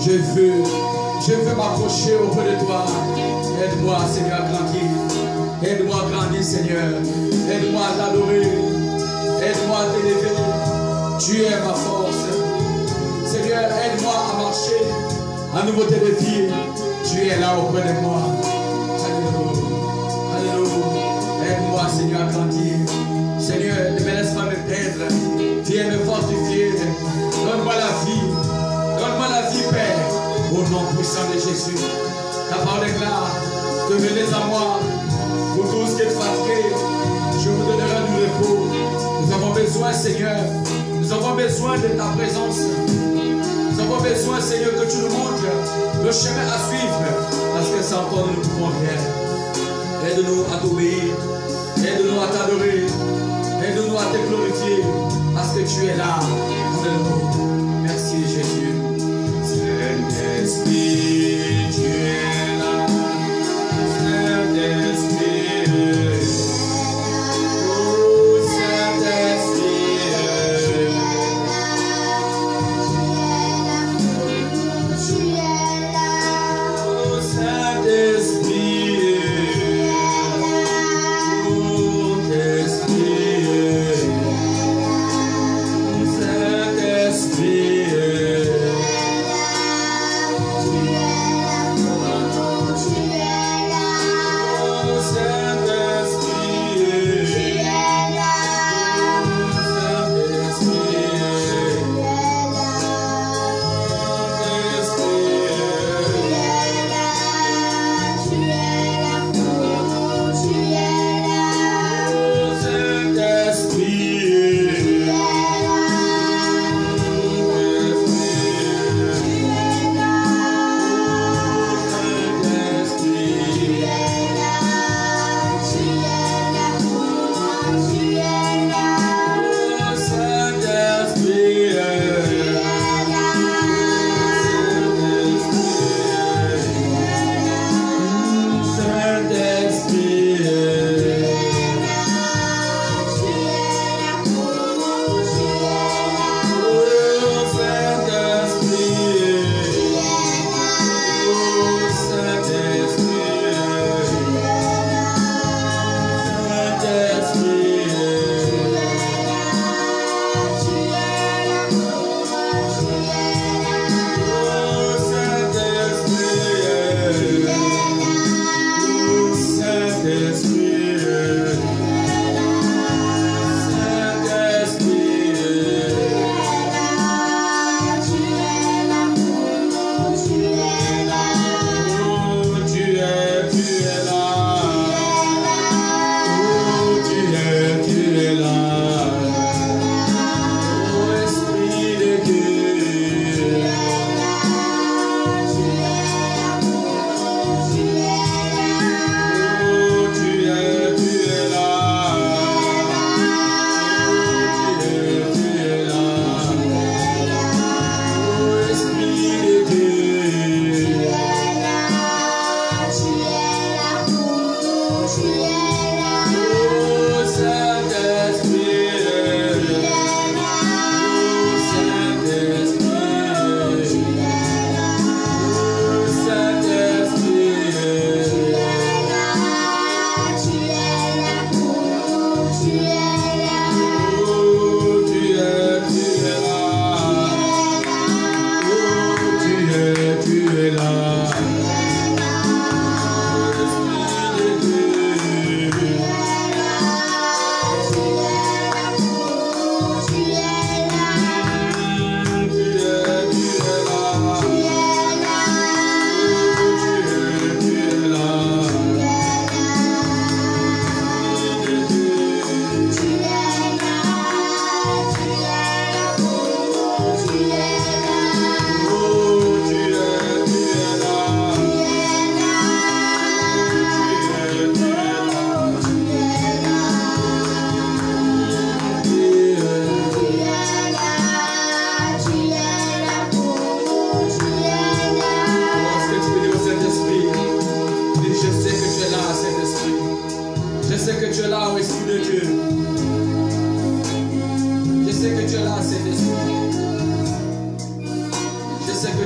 Je veux m'approcher auprès de toi. Aide-moi, Seigneur, à grandir. Aide-moi à grandir, Seigneur. Aide-moi à t'adorer. Aide-moi à t'élever. Tu es ma force. Seigneur, aide-moi à marcher en nouveauté de vie. Tu es là auprès de moi. Alléluia. Alléluia. Aide-moi, Seigneur, à grandir. Seigneur, ne me laisse pas me perdre. Viens me fortifier. Donne-moi la vie. Donne-moi la vie, Père. Au nom puissant de Jésus. Ta parole est claire. Que venez à moi. Pour tous qui êtes fatigués, je vous donnerai du repos. Nous avons besoin, Seigneur. Nous avons besoin de ta présence. Nous avons besoin, Seigneur, que tu nous montres le chemin à suivre. Parce que sans toi, nous ne pouvons rien. Aide-nous à t'obéir. Aide-nous à t'adorer. Aide-nous à te glorifier. Parce que tu es là. Alléluia. Merci, Jésus. Saint-Esprit, tu es là. Saint-Esprit. Saint-Esprit,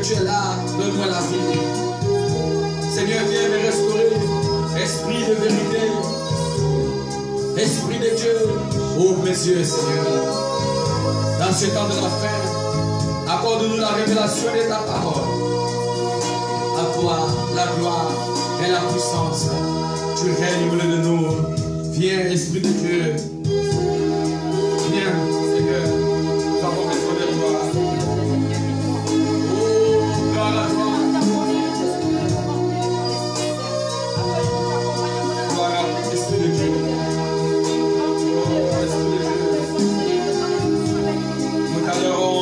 tu es là, donne-moi la vie. Seigneur, viens me restaurer. Esprit de vérité. Esprit de Dieu, ouvre mes yeux, Seigneur. Dans ce temps de la fin, accorde-nous la révélation de ta parole. À toi, la gloire et la puissance. Tu règnes au milieu de nous. Viens, Esprit de Dieu. Viens, Seigneur. Nous avons besoin de toi. Oh, gloire à toi. Gloire à l'Esprit de Dieu.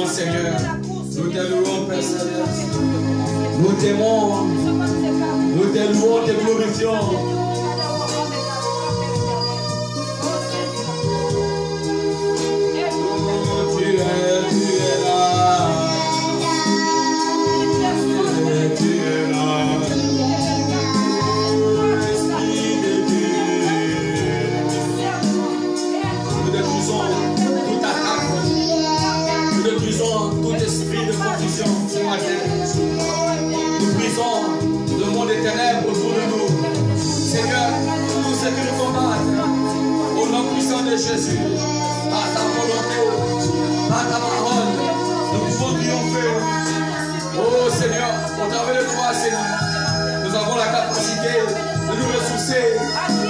Seigneur, nous te louons, Père Céleste. Nous t'aimons, nous te louons, te glorifions. Tu es là. Tu es là. Esprit de Dieu. Nous détruisons toute attaque. Nous détruisons tout esprit de confusion sur la terre. Nous brisons le monde des ténèbres autour de nous. Seigneur, tout ce qui nous combattent, au nom puissant de Jésus, par ta volonté, par ta parole, nous pouvons triompher. Oh Seigneur, au travers de toi, Seigneur, nous avons la capacité de nous ressourcer.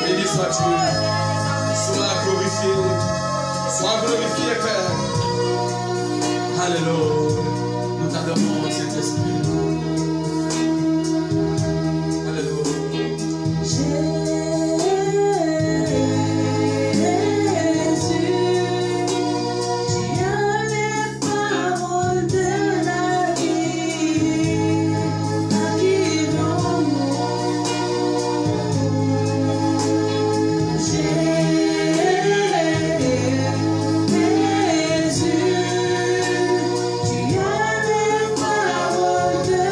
Béni sois-tu. Sois glorifié. Sois glorifié, Père. Alléluia. Nous t'adorons, Saint-Esprit. Alléluia. Tu as les paroles de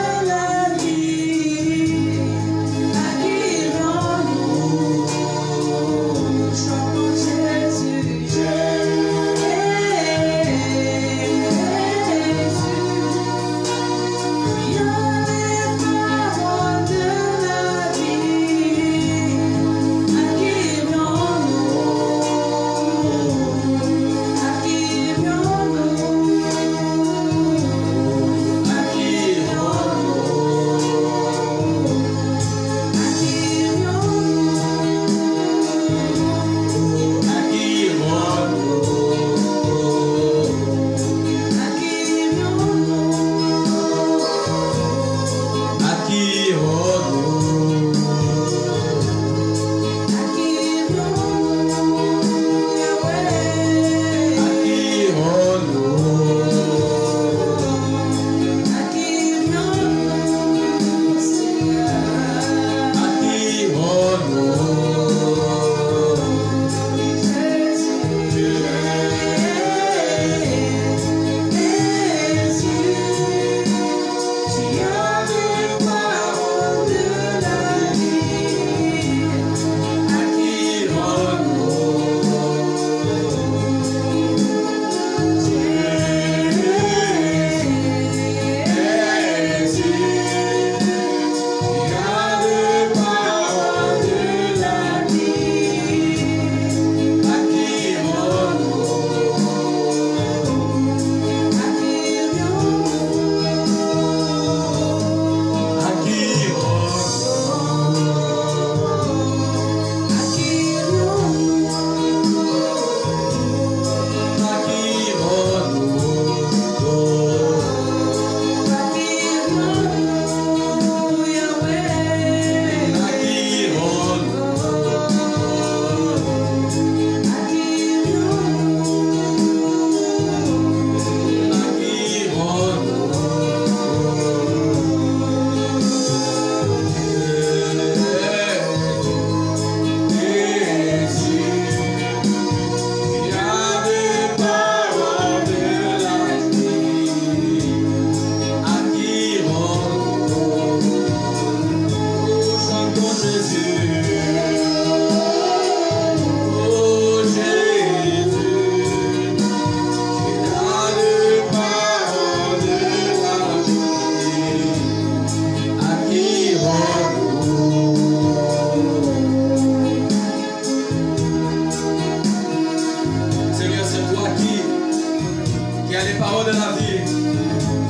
les paroles de la vie.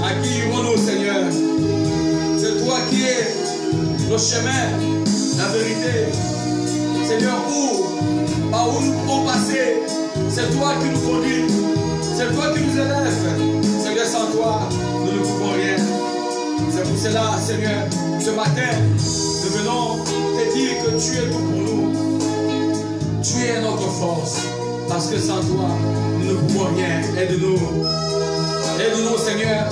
À qui irons-nous, Seigneur? C'est toi qui es le chemin, la vérité. Seigneur, par où nous pouvons passer, c'est toi qui nous conduis. C'est toi qui nous élèves. Seigneur, sans toi, nous ne pouvons rien. C'est pour cela, Seigneur, ce matin, nous venons te dire que tu es tout pour nous. Tu es notre force. Parce que sans toi, nous ne pouvons rien. Aide-nous. Aide-nous, Seigneur,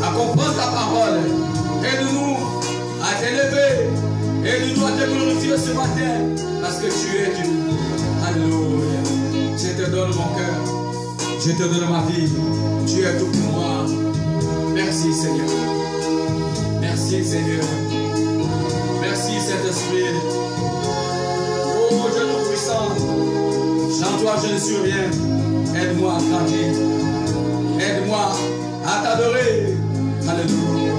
à comprendre ta parole. Aide-nous à t'élever. Aide-nous à te glorifier ce matin. Parce que tu es Dieu. Alléluia. Je te donne mon cœur. Je te donne ma vie. Tu es tout pour moi. Merci, Seigneur. Merci, Seigneur. Merci, Saint-Esprit. Oh, Dieu tout-puissant. Sans toi, je ne suis rien. Aide-moi à grandir. Aide-moi à t'adorer. Alléluia.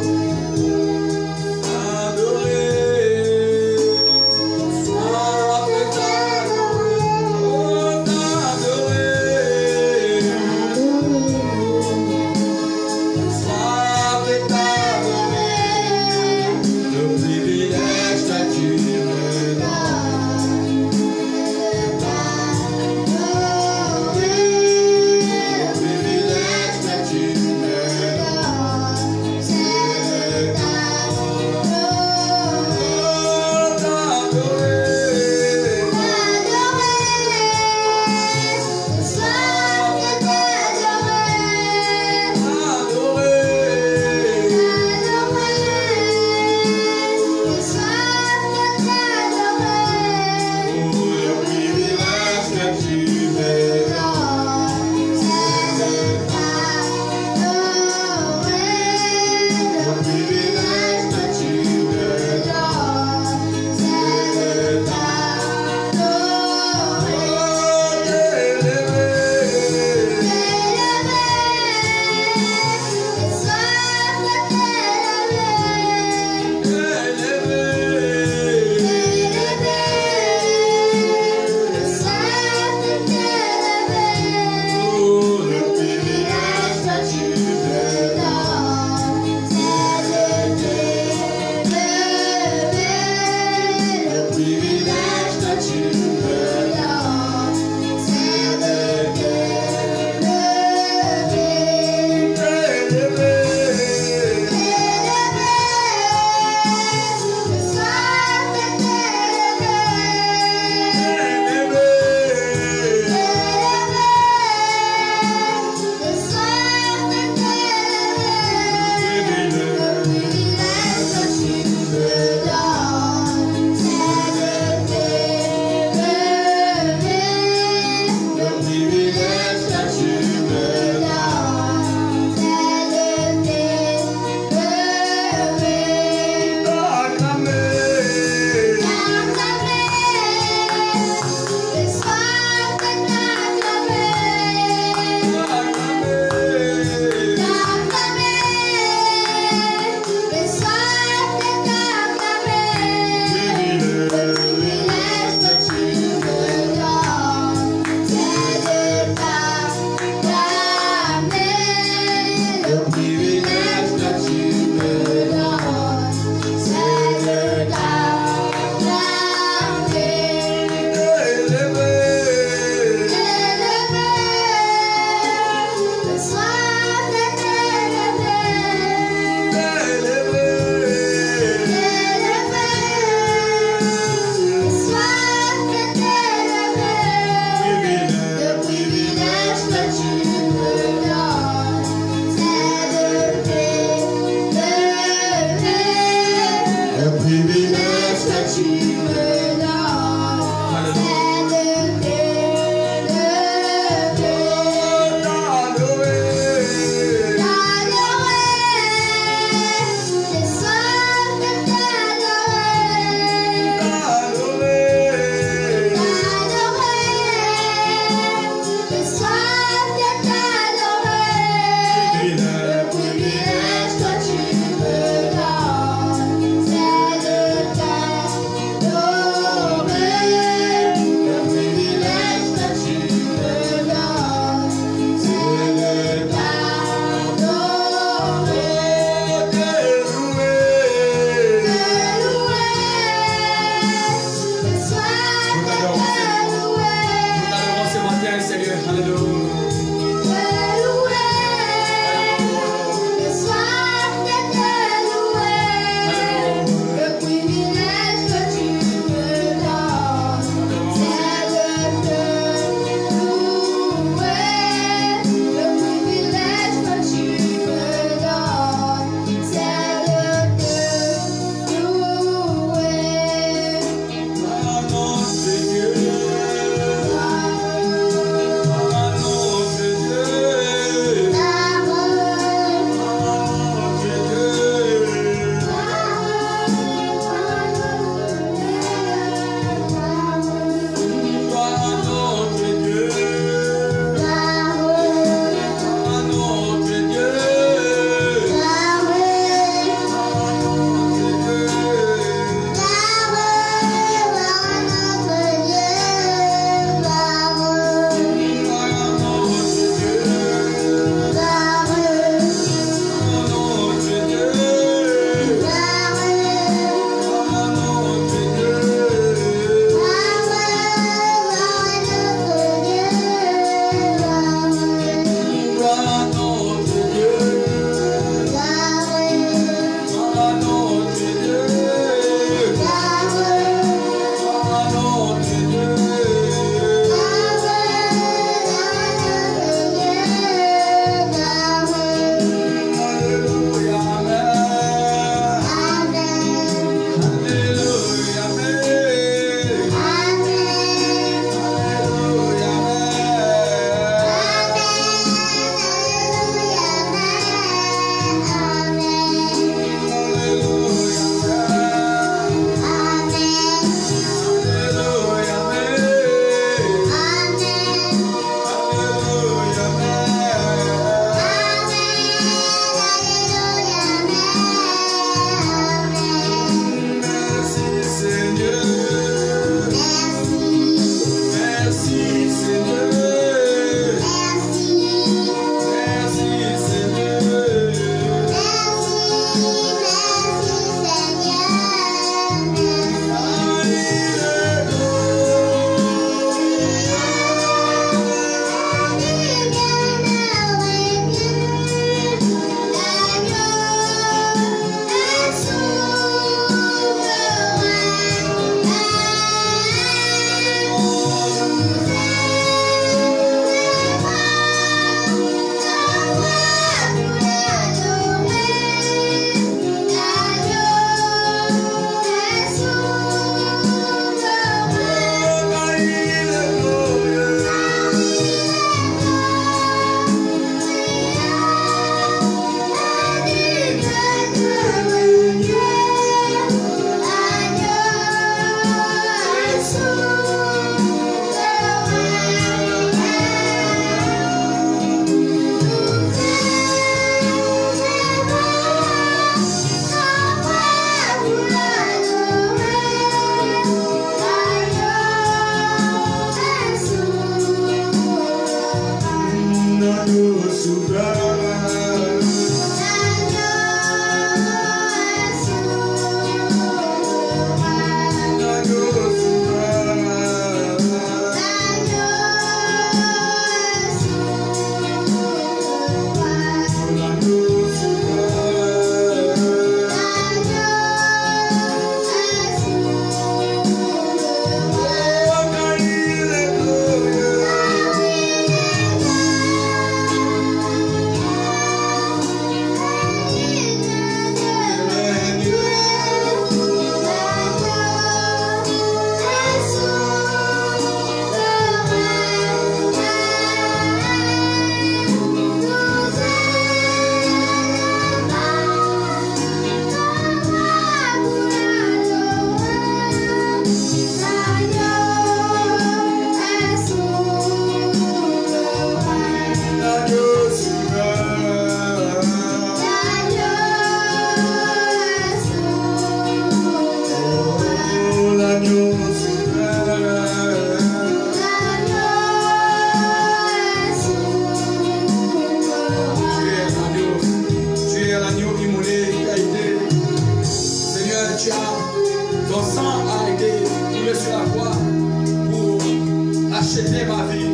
racheté ma vie.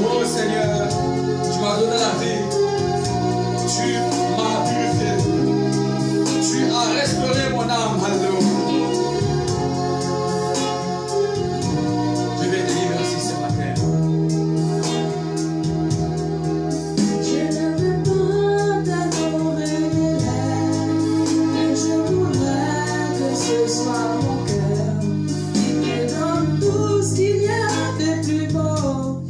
Oh Seigneur, tu m'as donné la vie. Tu m'as purifié. Tu as restauré mon âme. Alléluia. Je vais te dire merci ce matin. Je ne veux pas t'adorer les lèvres, mais je voudrais que ce soit mon cœur qui me donne tout ce qu'il y a de plus beau.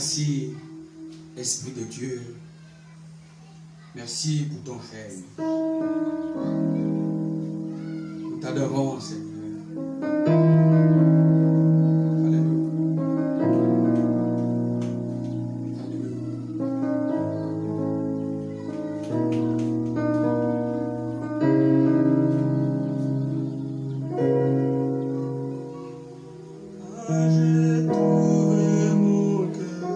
Merci, Esprit de Dieu. Merci pour ton règne. Nous t'adorons, Seigneur. J'ai trouvé mon cœur.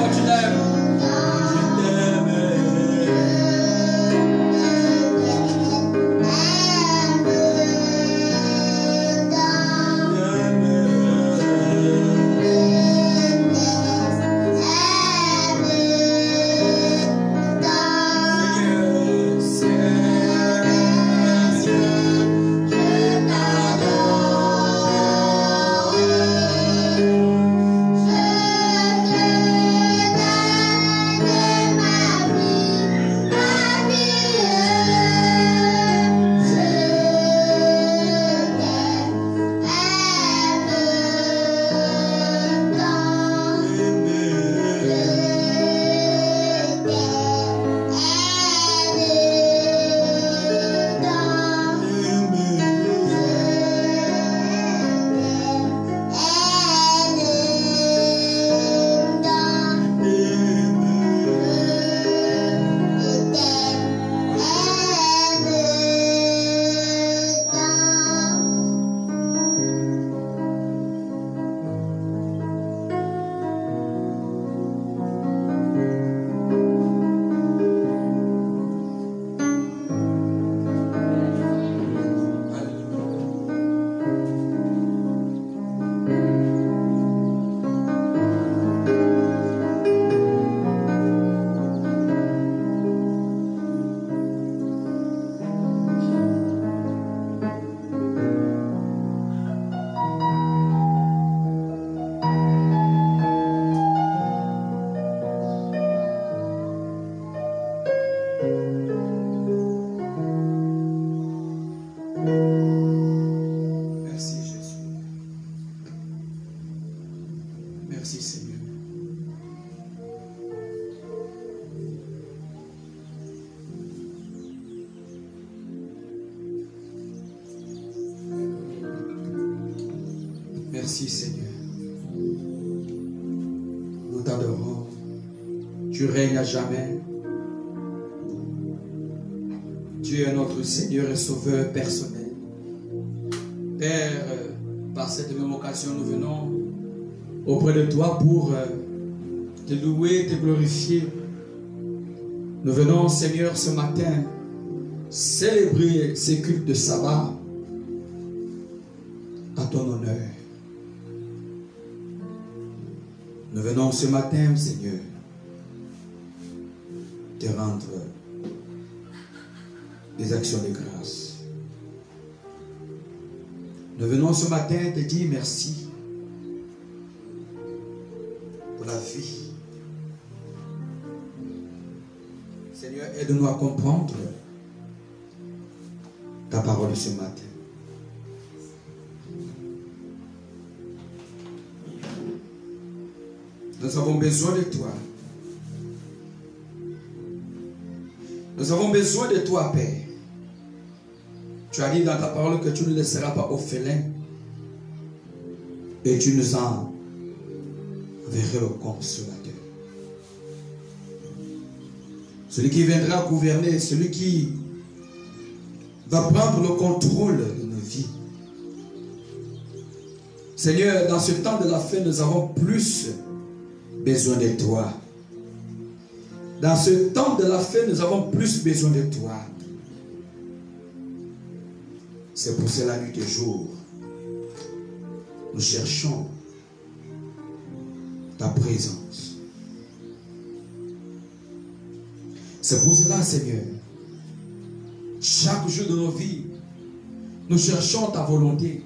toi tu l'aimes. Merci Seigneur. Merci Seigneur. Nous t'adorons. Tu règnes à jamais. Tu es notre Seigneur et Sauveur personnel. Père, par cette même occasion, nous venons auprès de toi pour te louer, te glorifier. Nous venons, Seigneur, ce matin, célébrer ces cultes de sabbat à ton honneur. Nous venons ce matin, Seigneur, te rendre des actions de grâce. Nous venons ce matin te dire merci pour la vie. Seigneur, aide-nous à comprendre ta parole ce matin. Nous avons besoin de toi. Nous avons besoin de toi, Père. Tu as dit dans ta parole que tu ne laisseras pas orphelins et tu nous enverras le consolateur. Celui qui viendra gouverner, celui qui va prendre le contrôle de nos vies. Seigneur, dans ce temps de la fin, nous avons plus besoin de toi. Dans ce temps de la fin, nous avons plus besoin de toi. C'est pour cela, nuit et jour, nous cherchons ta présence. C'est pour cela, Seigneur, chaque jour de nos vies, nous cherchons ta volonté.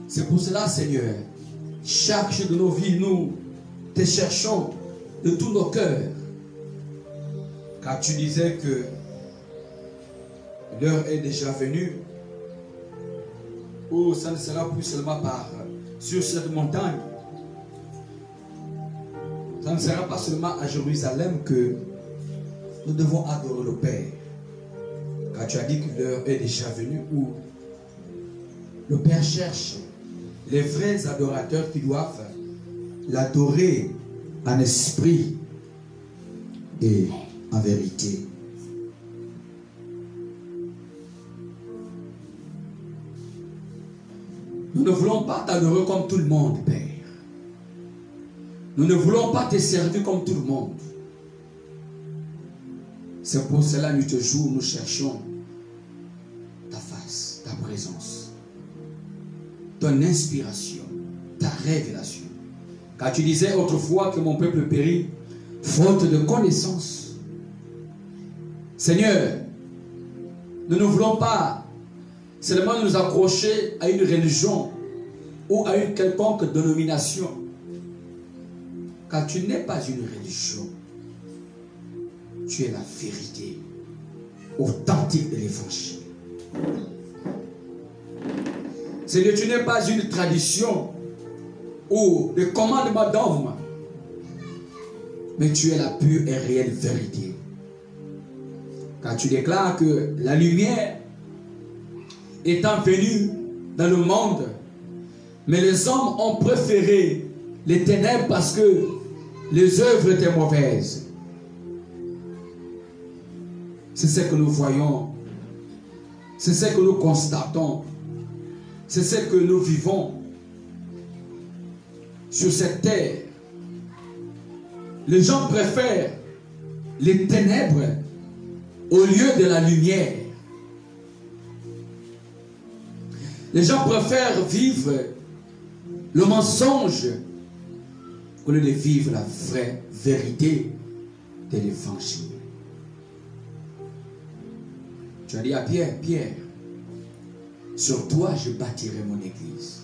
C'est pour cela, Seigneur, chaque jour de nos vies, nous te cherchons de tous nos cœurs. Car tu disais que l'heure est déjà venue où ça ne sera plus seulement sur cette montagne. Ça ne sera pas seulement à Jérusalem que nous devons adorer le Père. Car tu as dit que l'heure est déjà venue où le Père cherche les vrais adorateurs qui doivent l'adorer en esprit et en vérité. Nous ne voulons pas t'adorer comme tout le monde, Père. Nous ne voulons pas te servir comme tout le monde. C'est pour cela que toujours nous cherchons ta face, ta présence, ton inspiration, ta révélation. Car tu disais autrefois que mon peuple périt faute de connaissance. Seigneur, nous ne voulons pas seulement nous accrocher à une religion ou à une quelconque dénomination. Car tu n'es pas une religion. Tu es la vérité authentique de l'évangile. Seigneur, tu n'es pas une tradition ou le commandement d'homme, mais tu es la pure et réelle vérité. Car tu déclares que la lumière étant venue dans le monde, mais les hommes ont préféré les ténèbres parce que les œuvres étaient mauvaises. C'est ce que nous voyons, c'est ce que nous constatons, c'est ce que nous vivons sur cette terre. Les gens préfèrent les ténèbres au lieu de la lumière. Les gens préfèrent vivre le mensonge au lieu de vivre la vraie vérité de l'évangile. Tu as dit à Pierre, Pierre, sur toi je bâtirai mon église.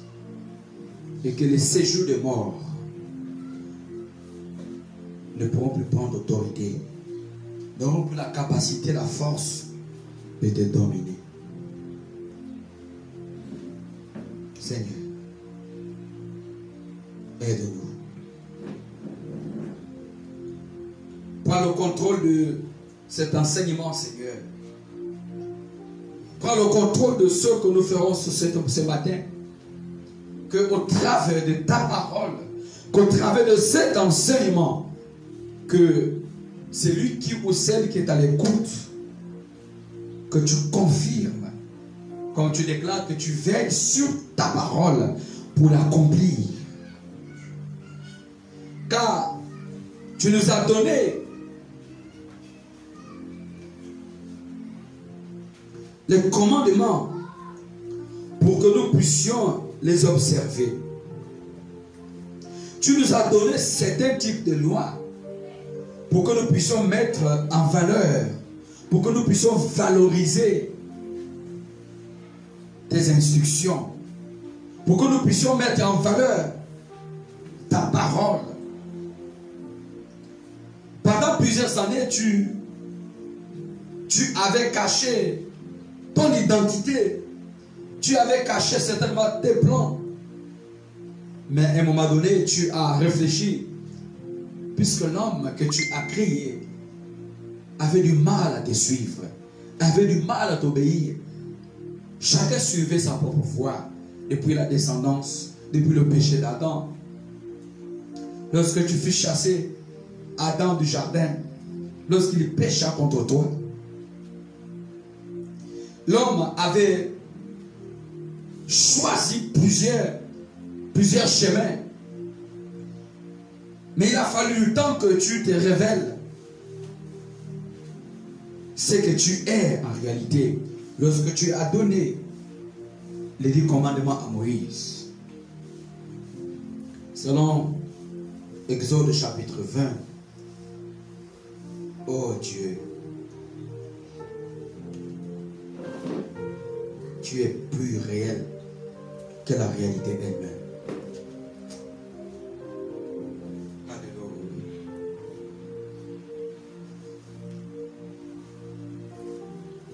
Et que les séjours de mort ne pourront plus prendre autorité, n'auront plus la capacité, la force de te dominer. Seigneur, aide-nous. Prends le contrôle de cet enseignement, Seigneur. Prends le contrôle de ce que nous ferons ce matin. Qu'au travers de ta parole, qu'au travers de cet enseignement, que celui qui ou celle qui est à l'écoute, que tu confirmes, quand tu déclares que tu veilles sur ta parole pour l'accomplir. Car tu nous as donné les commandements pour que nous puissions les observer. Tu nous as donné certains types de lois pour que nous puissions mettre en valeur, pour que nous puissions valoriser tes instructions, pour que nous puissions mettre en valeur ta parole. Pendant plusieurs années, tu avais caché ton identité. Tu avais caché certainement tes plans. Mais à un moment donné, tu as réfléchi. Puisque l'homme que tu as créé avait du mal à te suivre, avait du mal à t'obéir. Chacun suivait sa propre voie. Depuis la descendance, depuis le péché d'Adam. Lorsque tu fus chassé, Adam du jardin, lorsqu'il pécha contre toi, l'homme avait choisi plusieurs chemins. Mais il a fallu le temps que tu te révèles ce que tu es en réalité. Lorsque tu as donné les 10 commandements à Moïse. Selon Exode chapitre 20. Oh Dieu, tu es plus réel que la réalité elle-même.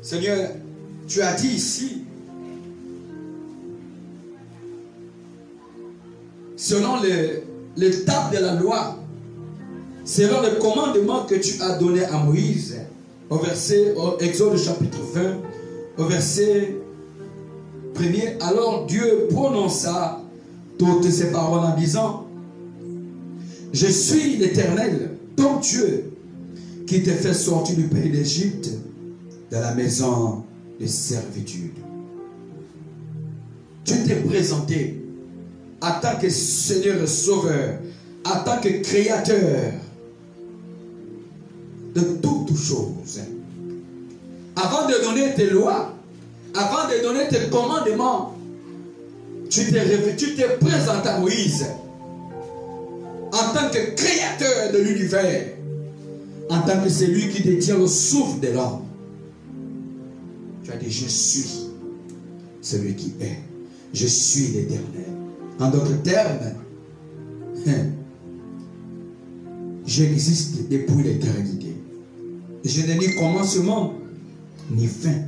Seigneur, tu as dit ici, selon l'étape de la loi, selon le commandement que tu as donné à Moïse, au Exode chapitre 20, au verset 1er, alors Dieu prononça toutes ces paroles en disant, je suis l'Éternel, ton Dieu, qui t'ai fait sortir du pays d'Égypte, de la maison de servitude. Tu t'es présenté en tant que Seigneur et Sauveur, en tant que créateur de toutes choses, avant de donner tes lois, avant de donner tes commandements, tu t'es présenté à Moïse en tant que créateur de l'univers, en tant que celui qui détient le souffle de l'homme. Tu as dit, je suis celui qui est. Je suis l'Éternel. En d'autres termes, j'existe depuis l'éternité. Je n'ai ni commencement, ni fin.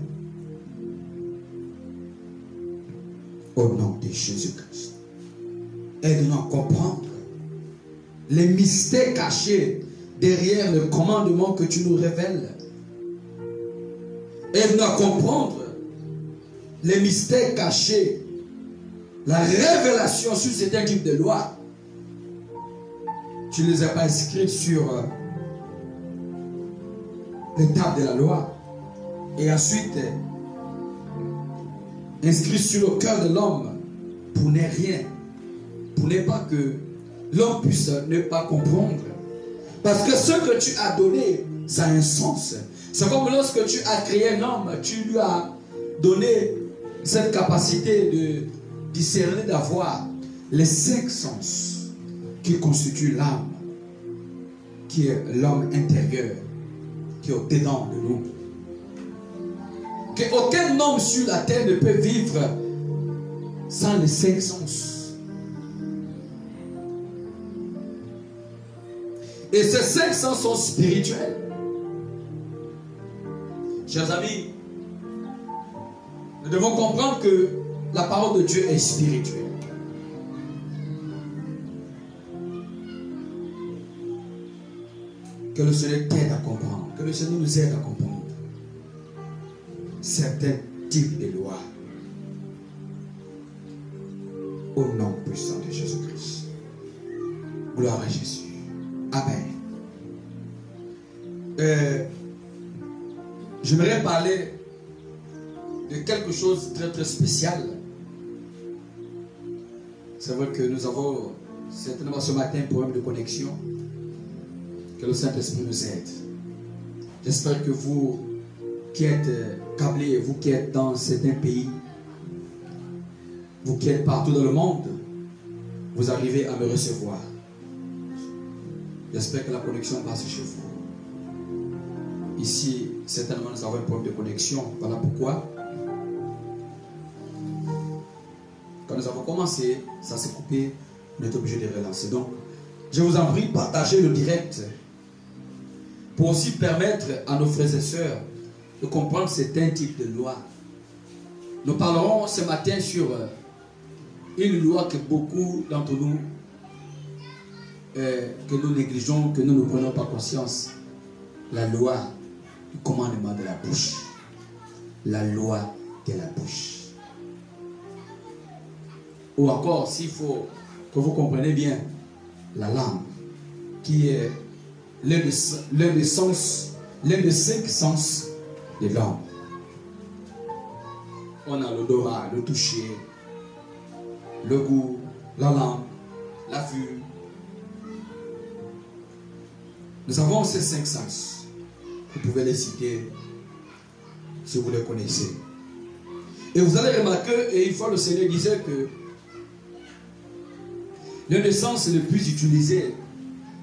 Au nom de Jésus-Christ. Aide-nous à comprendre les mystères cachés derrière le commandement que tu nous révèles. Aide-nous à comprendre les mystères cachés, la révélation sur certains types de lois. Tu ne les as pas inscrites sur les tables de la loi. Et ensuite, inscrites sur le cœur de l'homme pour ne rien. Pour ne pas que l'homme puisse ne pas comprendre. Parce que ce que tu as donné, ça a un sens. C'est comme lorsque tu as créé un homme, tu lui as donné cette capacité de discerner, d'avoir les 5 sens qui constituent l'âme, qui est l'homme intérieur, qui est au-dedans de nous. Qu'aucun homme sur la terre ne peut vivre sans les 5 sens. Et ces 5 sens sont spirituels. Chers amis, nous devons comprendre que la parole de Dieu est spirituelle. Que le Seigneur t'aide à comprendre. Que le Seigneur nous aide à comprendre certains types de lois. Au nom puissant de Jésus-Christ. Gloire à Jésus. Amen. J'aimerais parler de quelque chose de très très spécial. C'est vrai que nous avons certainement ce matin un problème de connexion. Que le Saint-Esprit nous aide. J'espère que vous qui êtes câblés, vous qui êtes dans certains pays, vous qui êtes partout dans le monde, vous arrivez à me recevoir. J'espère que la connexion passe chez vous. Ici, certainement, nous avons un problème de connexion. Voilà pourquoi, quand nous avons commencé, ça s'est coupé, on est obligé de relancer. Donc, je vous en prie, partagez le direct pour aussi permettre à nos frères et sœurs de comprendre certains types de lois. Nous parlerons ce matin sur une loi que beaucoup d'entre nous que nous négligeons, que nous ne prenons pas conscience. La loi du commandement de la bouche. La loi de la bouche. Ou encore, s'il faut que vous compreniez bien, la langue, qui est l'un des 5 sens de l'homme. On a l'odorat, le toucher, le goût, la langue, la vue. Nous avons ces 5 sens. Vous pouvez les citer si vous les connaissez. Et vous allez remarquer, et une fois le Seigneur disait que l'un des sens le plus utilisé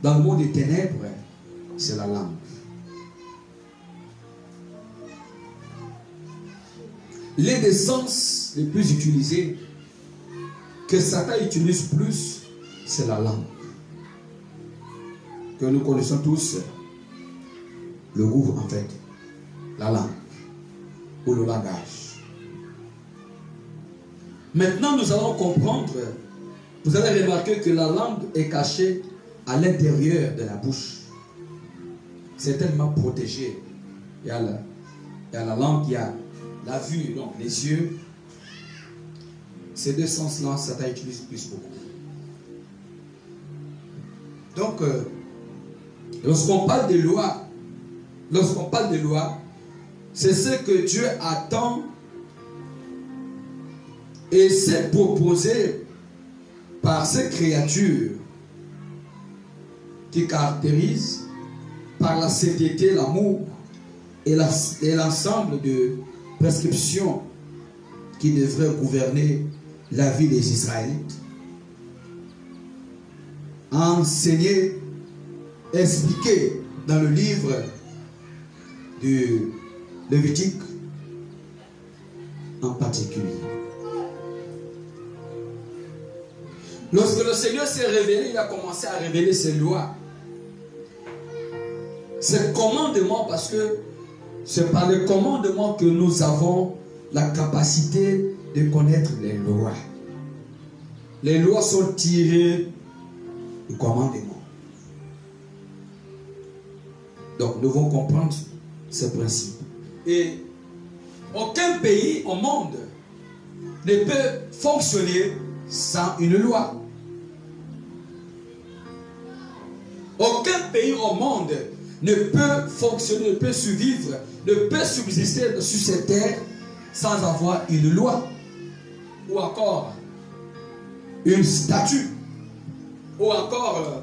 dans le monde des ténèbres, c'est la langue. L'un des sens les plus utilisés que Satan utilise plus, c'est la langue. Que nous connaissons tous, le goût en fait, la langue ou le langage. Maintenant, nous allons comprendre, vous allez remarquer que la langue est cachée à l'intérieur de la bouche. C'est tellement protégé. Il y a la langue, il y a la vue, donc les yeux. Ces 2 sens-là, Satan utilise plus beaucoup. Donc, lorsqu'on parle de loi, c'est ce que Dieu attend et s'est proposé par ses créatures qui caractérise par la sainteté, l'amour et l'ensemble de prescriptions qui devraient gouverner la vie des Israélites. Enseigné, expliqué dans le livre du Lévitique en particulier. Lorsque le Seigneur s'est révélé, il a commencé à révéler ses lois, ses commandements, parce que c'est par les commandements que nous avons la capacité de connaître les lois. Les lois sont tirées du commandement. Donc nous devons comprendre ce principe. Et aucun pays au monde ne peut fonctionner sans une loi. Aucun pays au monde ne peut fonctionner, ne peut survivre, ne peut subsister sur cette terre sans avoir une loi. Ou encore une statue. Ou encore,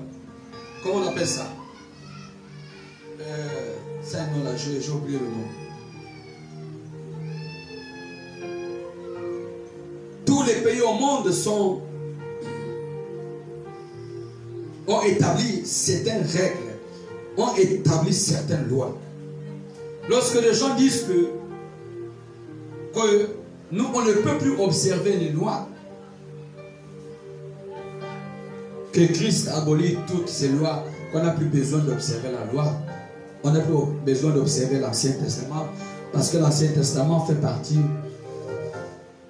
comment on appelle ça? C'est un nom là, j'ai oublié le nom. Tous les pays au monde ont établi certaines règles, ont établi certaines lois. Lorsque les gens disent que nous, on ne peut plus observer les lois, que Christ abolit toutes ces lois, qu'on n'a plus besoin d'observer la loi, on n'a plus besoin d'observer l'Ancien Testament, parce que l'Ancien Testament fait partie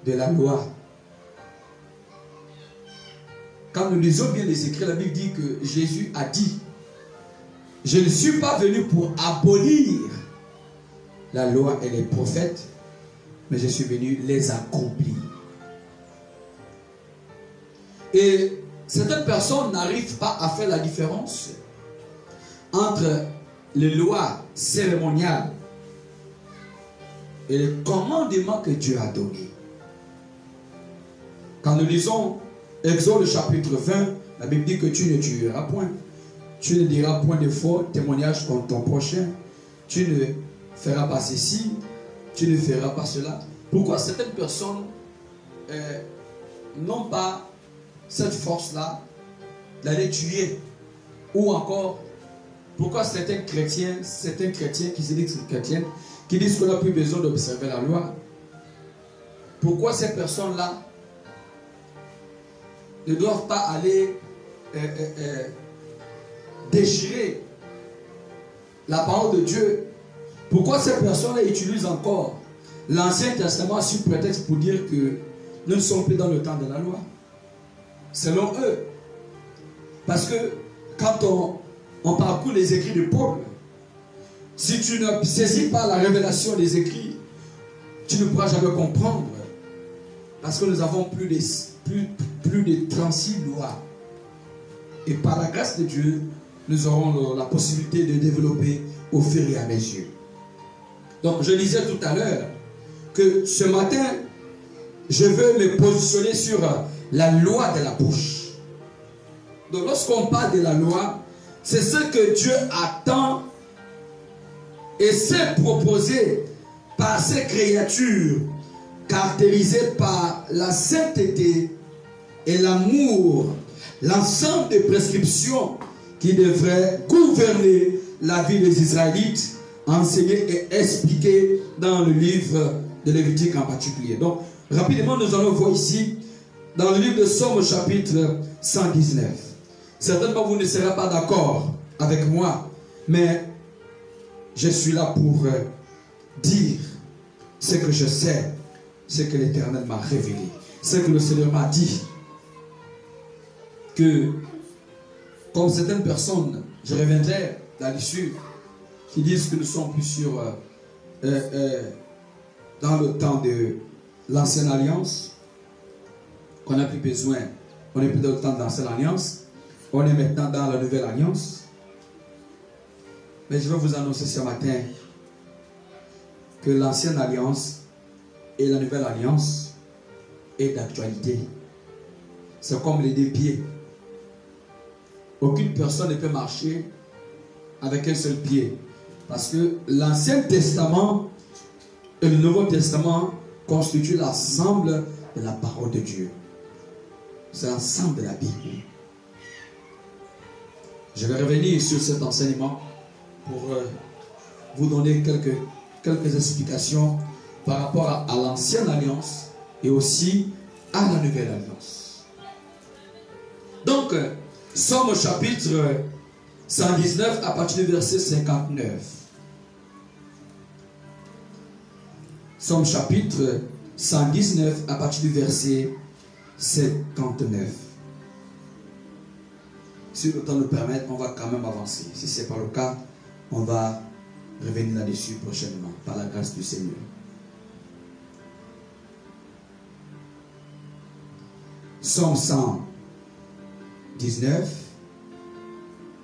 de la loi. Quand nous lisons bien les écrits, la Bible dit que Jésus a dit: je ne suis pas venu pour abolir la loi et les prophètes, mais je suis venu les accomplir. Et certaines personnes n'arrivent pas à faire la différence entre les lois cérémoniales et les commandements que Dieu a donnés. Quand nous lisons Exode chapitre 20, la Bible dit que tu ne tueras point. Tu ne diras point de faux témoignages contre ton prochain. Tu ne feras pas ceci. Tu ne feras pas cela. Pourquoi certaines personnes n'ont pas cette force-là d'aller tuer? Ou encore, pourquoi certains chrétiens qui se disent chrétiens, qui disent qu'on n'a plus besoin d'observer la loi, pourquoi ces personnes-là ne doivent pas aller déchirer la parole de Dieu? Pourquoi ces personnes-là utilisent encore l'Ancien Testament sous prétexte pour dire que nous ne sommes plus dans le temps de la loi? Selon eux. Parce que quand on parcourt les écrits de Paul, si tu ne saisis pas la révélation des écrits, tu ne pourras jamais comprendre. Parce que nous avons plus de 36 lois. Et par la grâce de Dieu, nous aurons la possibilité de développer au fur et à mesure. Donc je disais tout à l'heure que ce matin, je veux me positionner sur la loi de la bouche. Donc lorsqu'on parle de la loi, c'est ce que Dieu attend et s'est proposé par ses créatures caractérisées par la sainteté et l'amour, l'ensemble des prescriptions qui devraient gouverner la vie des Israélites, enseignées et expliquées dans le livre de Lévitique en particulier. Donc, rapidement, nous allons voir ici, dans le livre de Somme, chapitre 119. Certainement, vous ne serez pas d'accord avec moi, mais je suis là pour dire ce que je sais, ce que l'Éternel m'a révélé, ce que le Seigneur m'a dit. Que, comme certaines personnes, je reviendrai là-dessus, qui disent que nous sommes plus sur dans le temps de l'ancienne alliance, qu'on n'a plus besoin, on n'est plus dans le temps de l'ancienne alliance, on est maintenant dans la nouvelle alliance. Mais je vais vous annoncer ce matin que l'ancienne alliance et la nouvelle alliance est d'actualité. C'est comme les deux pieds. aucune personne ne peut marcher avec un seul pied. Parce que l'Ancien Testament et le Nouveau Testament constituent l'ensemble de la parole de Dieu. C'est l'ensemble de la Bible. Je vais revenir sur cet enseignement pour vous donner quelques explications par rapport à l'ancienne alliance et aussi à la nouvelle alliance. Donc, Somme chapitre 119 à partir du verset 59. Somme chapitre 119 à partir du verset 59. Si le temps nous permet, on va quand même avancer. Si ce n'est pas le cas, on va revenir là-dessus prochainement, par la grâce du Seigneur. Somme 119,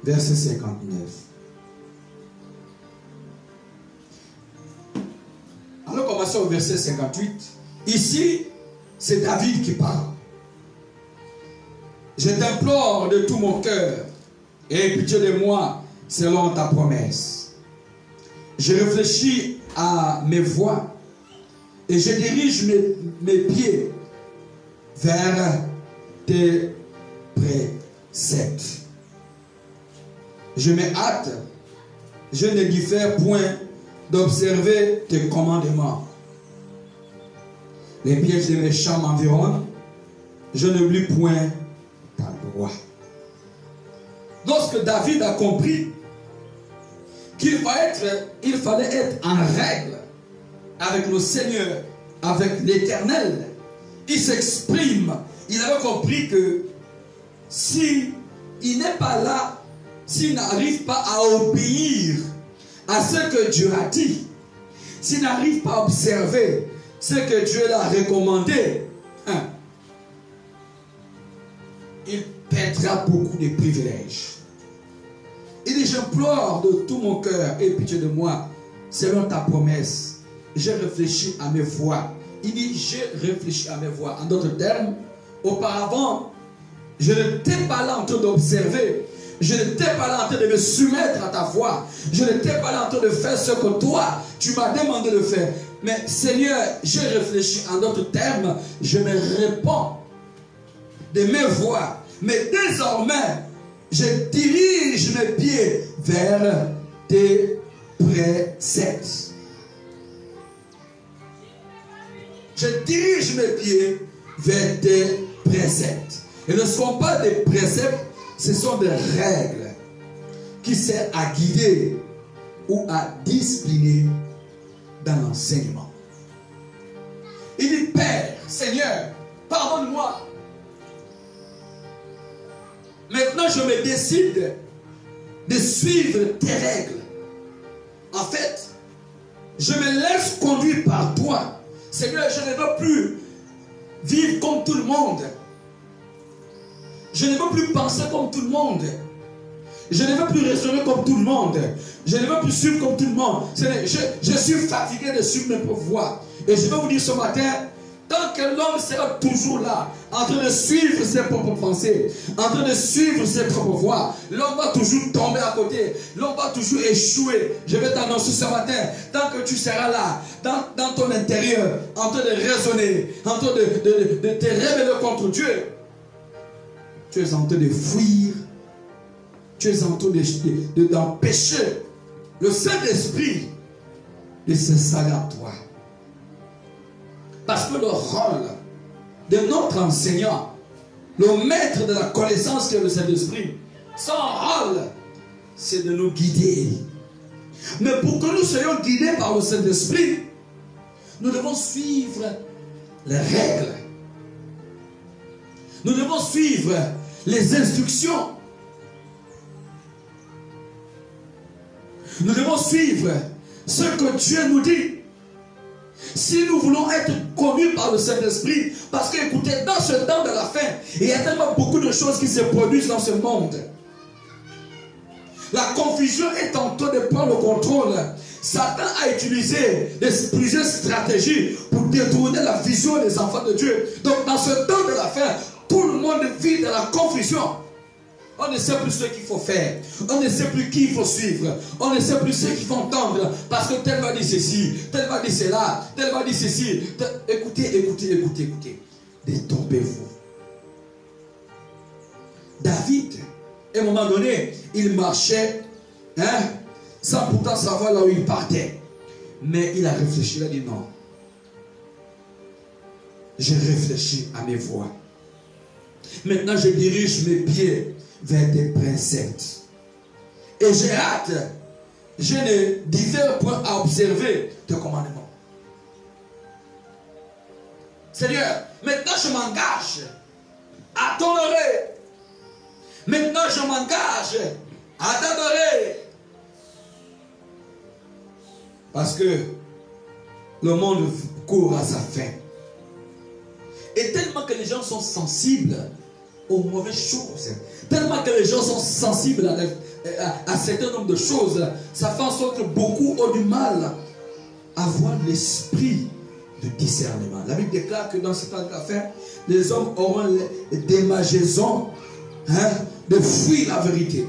verset 59. Alors commençons au verset 58. Ici, c'est David qui parle. Je t'implore de tout mon cœur, et pitié de moi selon ta promesse. Je réfléchis à mes voies, et je dirige mes pieds vers tes préceptes. Je me hâte, je ne diffère point d'observer tes commandements. Les pièges des méchants m'environnent, je n'oublie point ta loi. Lorsque David a compris qu'il fallait être en règle avec le Seigneur, avec l'Éternel, il s'exprime. Il avait compris que si il n'est pas là, s'il n'arrive pas à obéir à ce que Dieu a dit, s'il n'arrive pas à observer ce que Dieu l'a recommandé, il perdra beaucoup de privilèges. Il dit, j'implore de tout mon cœur, et pitié de moi, selon ta promesse. J'ai réfléchi à mes voies. Il dit, j'ai réfléchi à mes voies. En d'autres termes, auparavant, je n'étais pas là en train d'observer. Je n'étais pas là en train de me soumettre à ta voix. Je n'étais pas là en train de faire ce que toi, tu m'as demandé de faire. Mais Seigneur, j'ai réfléchi. En d'autres termes, je me réponds de mes voies. Mais désormais, je dirige mes pieds vers tes préceptes. Je dirige mes pieds vers tes préceptes. Et ne sont pas des préceptes, ce sont des règles qui servent à guider ou à discipliner dans l'enseignement. Il dit, Père, Seigneur, pardonne-moi. Maintenant, je me décide de suivre tes règles. En fait, je me laisse conduire par toi. Seigneur, je ne veux plus vivre comme tout le monde. Je ne veux plus penser comme tout le monde. Je ne veux plus raisonner comme tout le monde. Je ne veux plus suivre comme tout le monde. Je suis fatigué de suivre mes propres voies. Et je vais vous dire ce matin, tant que l'homme sera toujours là, en train de suivre ses propres pensées, en train de suivre ses propres voies, l'homme va toujours tomber à côté. L'homme va toujours échouer. Je vais t'annoncer ce matin, tant que tu seras là, dans ton intérieur, en train de raisonner, en train de te rébeller contre Dieu, tu es en train de fuir, tu es en train d'empêcher le Saint-Esprit de s'installer en toi. Parce que le rôle de notre enseignant, le maître de la connaissance qui est le Saint-Esprit, son rôle, c'est de nous guider. Mais pour que nous soyons guidés par le Saint-Esprit, nous devons suivre les règles. Nous devons suivre les instructions. Nous devons suivre ce que Dieu nous dit. Si nous voulons être connus par le Saint-Esprit, parce que écoutez, dans ce temps de la fin, il y a tellement beaucoup de choses qui se produisent dans ce monde. La confusion est en train de prendre le contrôle. Satan a utilisé plusieurs stratégies pour détourner la vision des enfants de Dieu. Donc dans ce temps de la fin, tout le monde vit dans la confusion. On ne sait plus ce qu'il faut faire. On ne sait plus qui il faut suivre. On ne sait plus ce qu'il faut entendre. Parce que tel va dire ceci, tel va dire cela, tel va dire ceci. Écoutez, écoutez, écoutez, écoutez. Détrompez-vous. David, à un moment donné, il marchait, sans pourtant savoir là où il partait. Mais il a réfléchi, il a dit non. J'ai réfléchi à mes voies. Maintenant, je dirige mes pieds vers des préceptes. Et j'ai hâte, je ne divers point à observer tes commandements. Seigneur, maintenant je m'engage à t'honorer. Maintenant je m'engage à t'adorer. Parce que le monde court à sa fin. Et tellement que les gens sont sensibles aux mauvaises choses, tellement que les gens sont sensibles à un certain nombre de choses, ça fait en sorte que beaucoup ont du mal à avoir l'esprit de discernement. La Bible déclare que dans ce temps d'affaires, les hommes auront des démangeaisons de fuir la vérité.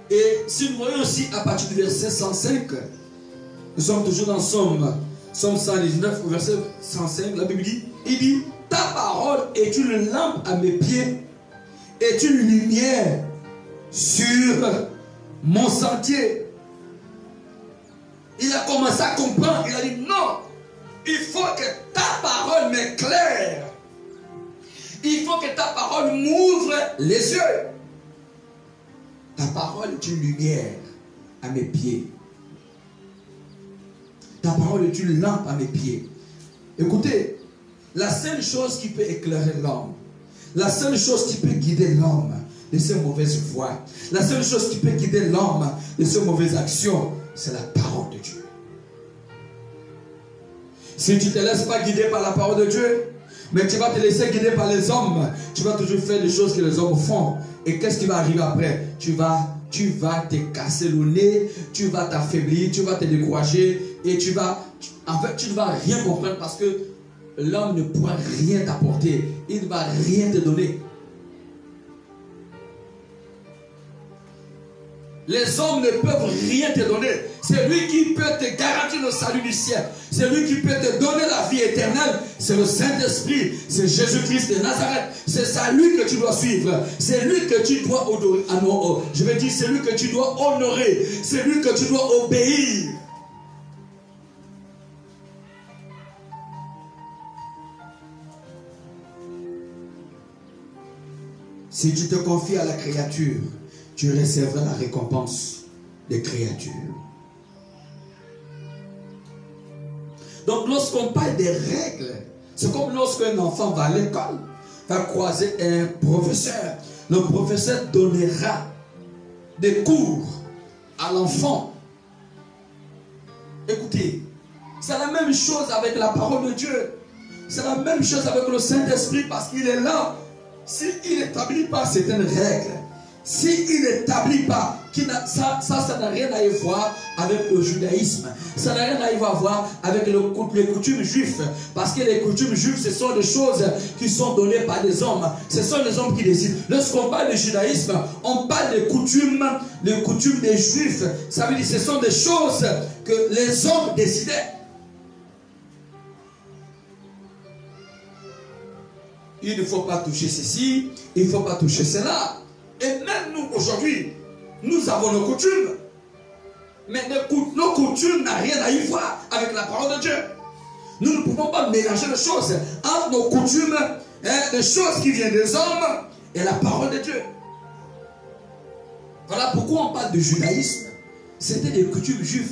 Et si nous voyons aussi à partir du verset 105, nous sommes toujours dans Somme 119, au verset 105, la Bible dit, il dit, ta parole est une lampe à mes pieds, est une lumière sur mon sentier. Il a commencé à comprendre, il a dit, non, il faut que ta parole m'éclaire. Il faut que ta parole m'ouvre les yeux. Ta parole est une lumière à mes pieds. Ta parole est une lampe à mes pieds. Écoutez, la seule chose qui peut éclairer l'homme, la seule chose qui peut guider l'homme de ses mauvaises voies, la seule chose qui peut guider l'homme de ses mauvaises actions, c'est la parole de Dieu. Si tu ne te laisses pas guider par la parole de Dieu, mais tu vas te laisser guider par les hommes, tu vas toujours faire des choses que les hommes font. Et qu'est-ce qui va arriver après? Tu vas te casser le nez, tu vas t'affaiblir, tu vas te décourager et en fait, tu ne vas rien comprendre parce que l'homme ne pourra rien t'apporter. Il ne va rien te donner. Les hommes ne peuvent rien te donner. C'est lui qui peut te garantir le salut du ciel. C'est lui qui peut te donner la vie éternelle. C'est le Saint-Esprit. C'est Jésus-Christ de Nazareth. C'est ça lui que tu dois suivre. C'est lui que tu dois honorer. Je vais dire, c'est lui que tu dois honorer. C'est lui que tu dois obéir. Si tu te confies à la créature, tu recevras la récompense des créatures. Donc lorsqu'on parle des règles, c'est comme lorsqu'un enfant va à l'école, va croiser un professeur. Le professeur donnera des cours à l'enfant. Écoutez, c'est la même chose avec la parole de Dieu. C'est la même chose avec le Saint-Esprit parce qu'il est là. S'il n'établit pas certaines règles, s'il n'établit pas, ça n'a rien à voir avec le judaïsme. Ça n'a rien à voir avec les coutumes juives. Parce que les coutumes juives, ce sont des choses qui sont données par des hommes. Ce sont les hommes qui décident. Lorsqu'on parle de judaïsme, on parle des coutumes des juifs. Ça veut dire que ce sont des choses que les hommes décidaient. Il ne faut pas toucher ceci, il ne faut pas toucher cela. Et même nous, aujourd'hui, nous avons nos coutumes. Mais nos coutumes n'ont rien à y voir avec la parole de Dieu. Nous ne pouvons pas mélanger les choses entre nos coutumes, les choses qui viennent des hommes et la parole de Dieu. Voilà pourquoi on parle de judaïsme. C'était des coutumes juives.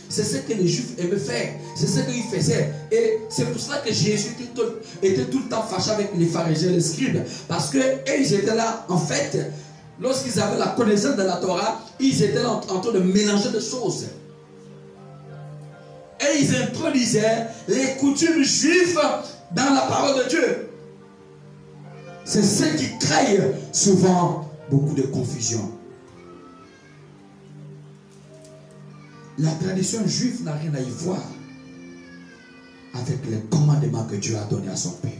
C'est ce que les Juifs aimaient faire. C'est ce qu'ils faisaient. Et c'est pour cela que Jésus était tout le temps fâché avec les pharisiens et les scribes. Parce qu'ils étaient là, en fait, lorsqu'ils avaient la connaissance de la Torah, ils étaient là en train de mélanger des choses. Et ils introduisaient les coutumes juives dans la parole de Dieu. C'est ce qui crée souvent beaucoup de confusion. La tradition juive n'a rien à y voir avec les commandements que Dieu a donnés à son peuple.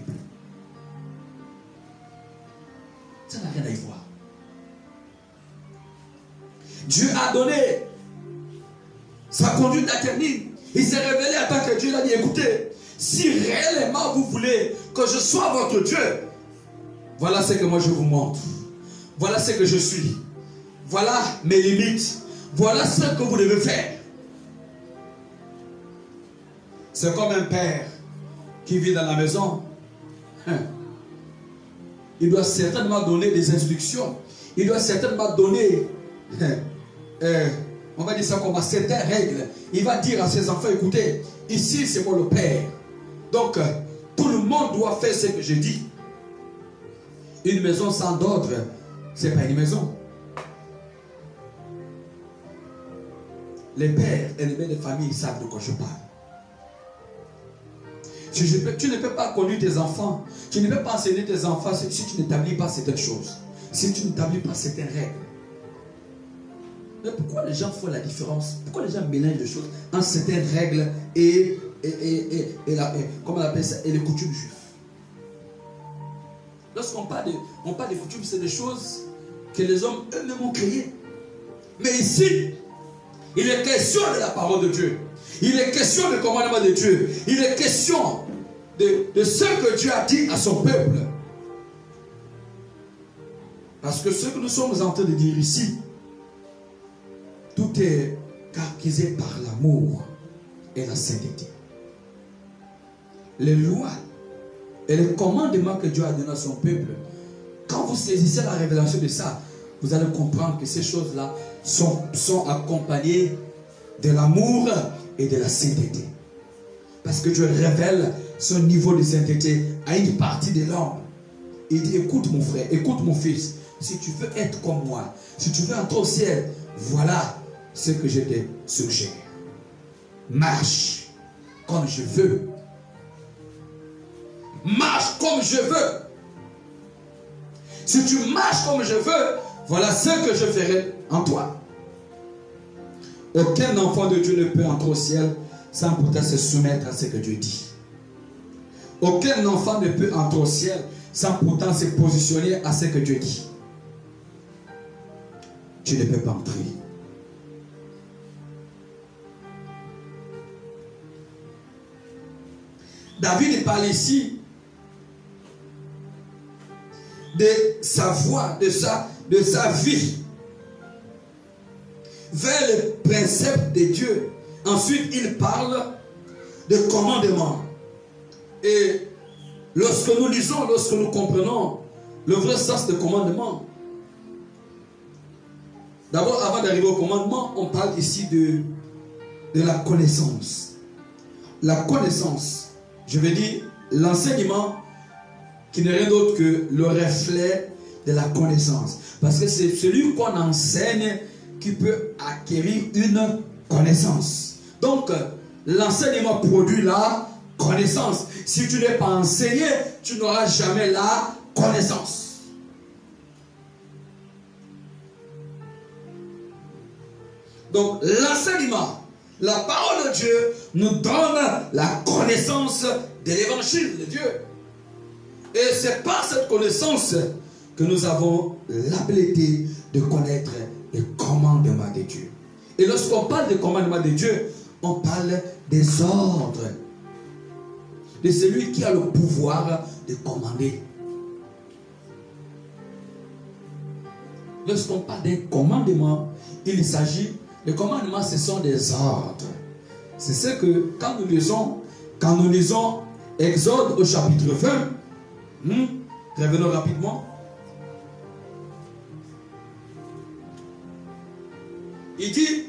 Dieu a donné sa conduite alternée. Il s'est révélé en tant que Dieu. Il a dit, écoutez, si réellement vous voulez que je sois votre Dieu, voilà ce que moi je vous montre. Voilà ce que je suis. Voilà mes limites. Voilà ce que vous devez faire. C'est comme un père qui vit dans la maison. Il doit certainement donner des instructions. Il doit certainement donner, on va dire ça comme certaines règles. Il va dire à ses enfants, écoutez, ici c'est moi le père. Donc, tout le monde doit faire ce que je dis. Une maison sans ordre, ce n'est pas une maison. Les pères et les mères de famille savent de quoi je parle. Tu ne peux pas conduire tes enfants, tu ne peux pas enseigner tes enfants si tu n'établis pas certaines choses, si tu n'établis pas certaines règles. Mais pourquoi les gens font la différence? Pourquoi les gens mélangent les choses entre certaines règles et comment on appelle ça, et les coutumes juives? Lorsqu'on parle de coutumes, c'est des choses que les hommes eux-mêmes ont créées. Mais ici, il est question de la parole de Dieu. Il est question du commandement de Dieu. Il est question de ce que Dieu a dit à son peuple. Parce que ce que nous sommes en train de dire ici, tout est caractérisé par l'amour et la sainteté. Les lois et les commandements que Dieu a donnés à son peuple, quand vous saisissez la révélation de ça, vous allez comprendre que ces choses-là sont accompagnées de l'amour et de la sainteté. Parce que Dieu révèle son niveau de sainteté à une partie de l'homme. Il dit, écoute mon frère, écoute mon fils, si tu veux être comme moi, si tu veux entrer au ciel, voilà ce que je te suggère. Marche comme je veux. Marche comme je veux. Si tu marches comme je veux, voilà ce que je ferai en toi. Aucun enfant de Dieu ne peut entrer au ciel sans pourtant se soumettre à ce que Dieu dit. Aucun enfant ne peut entrer au ciel sans pourtant se positionner à ce que Dieu dit. Tu ne peux pas entrer. David parle ici de sa voix, de sa vie vers le principe de Dieu. Ensuite, il parle de commandement. Et lorsque nous lisons, lorsque nous comprenons le vrai sens de commandement, d'abord, avant d'arriver au commandement, on parle ici de la connaissance. La connaissance, je veux dire, l'enseignement qui n'est rien d'autre que le reflet de la connaissance. Parce que c'est celui qu'on enseigne qui peut acquérir une connaissance. Donc, l'enseignement produit la connaissance. Si tu n'es pas enseigné, tu n'auras jamais la connaissance. Donc, l'enseignement, la parole de Dieu nous donne la connaissance de l'évangile de Dieu. Et c'est par cette connaissance que nous avons l'habilité de connaître les commandements de Dieu. Et lorsqu'on parle des commandements de Dieu, on parle des ordres de celui qui a le pouvoir de commander. Lorsqu'on parle d'un commandement, il s'agit, les commandements, ce sont des ordres. C'est ce que, quand nous lisons Exode au chapitre 20, revenons rapidement. Il dit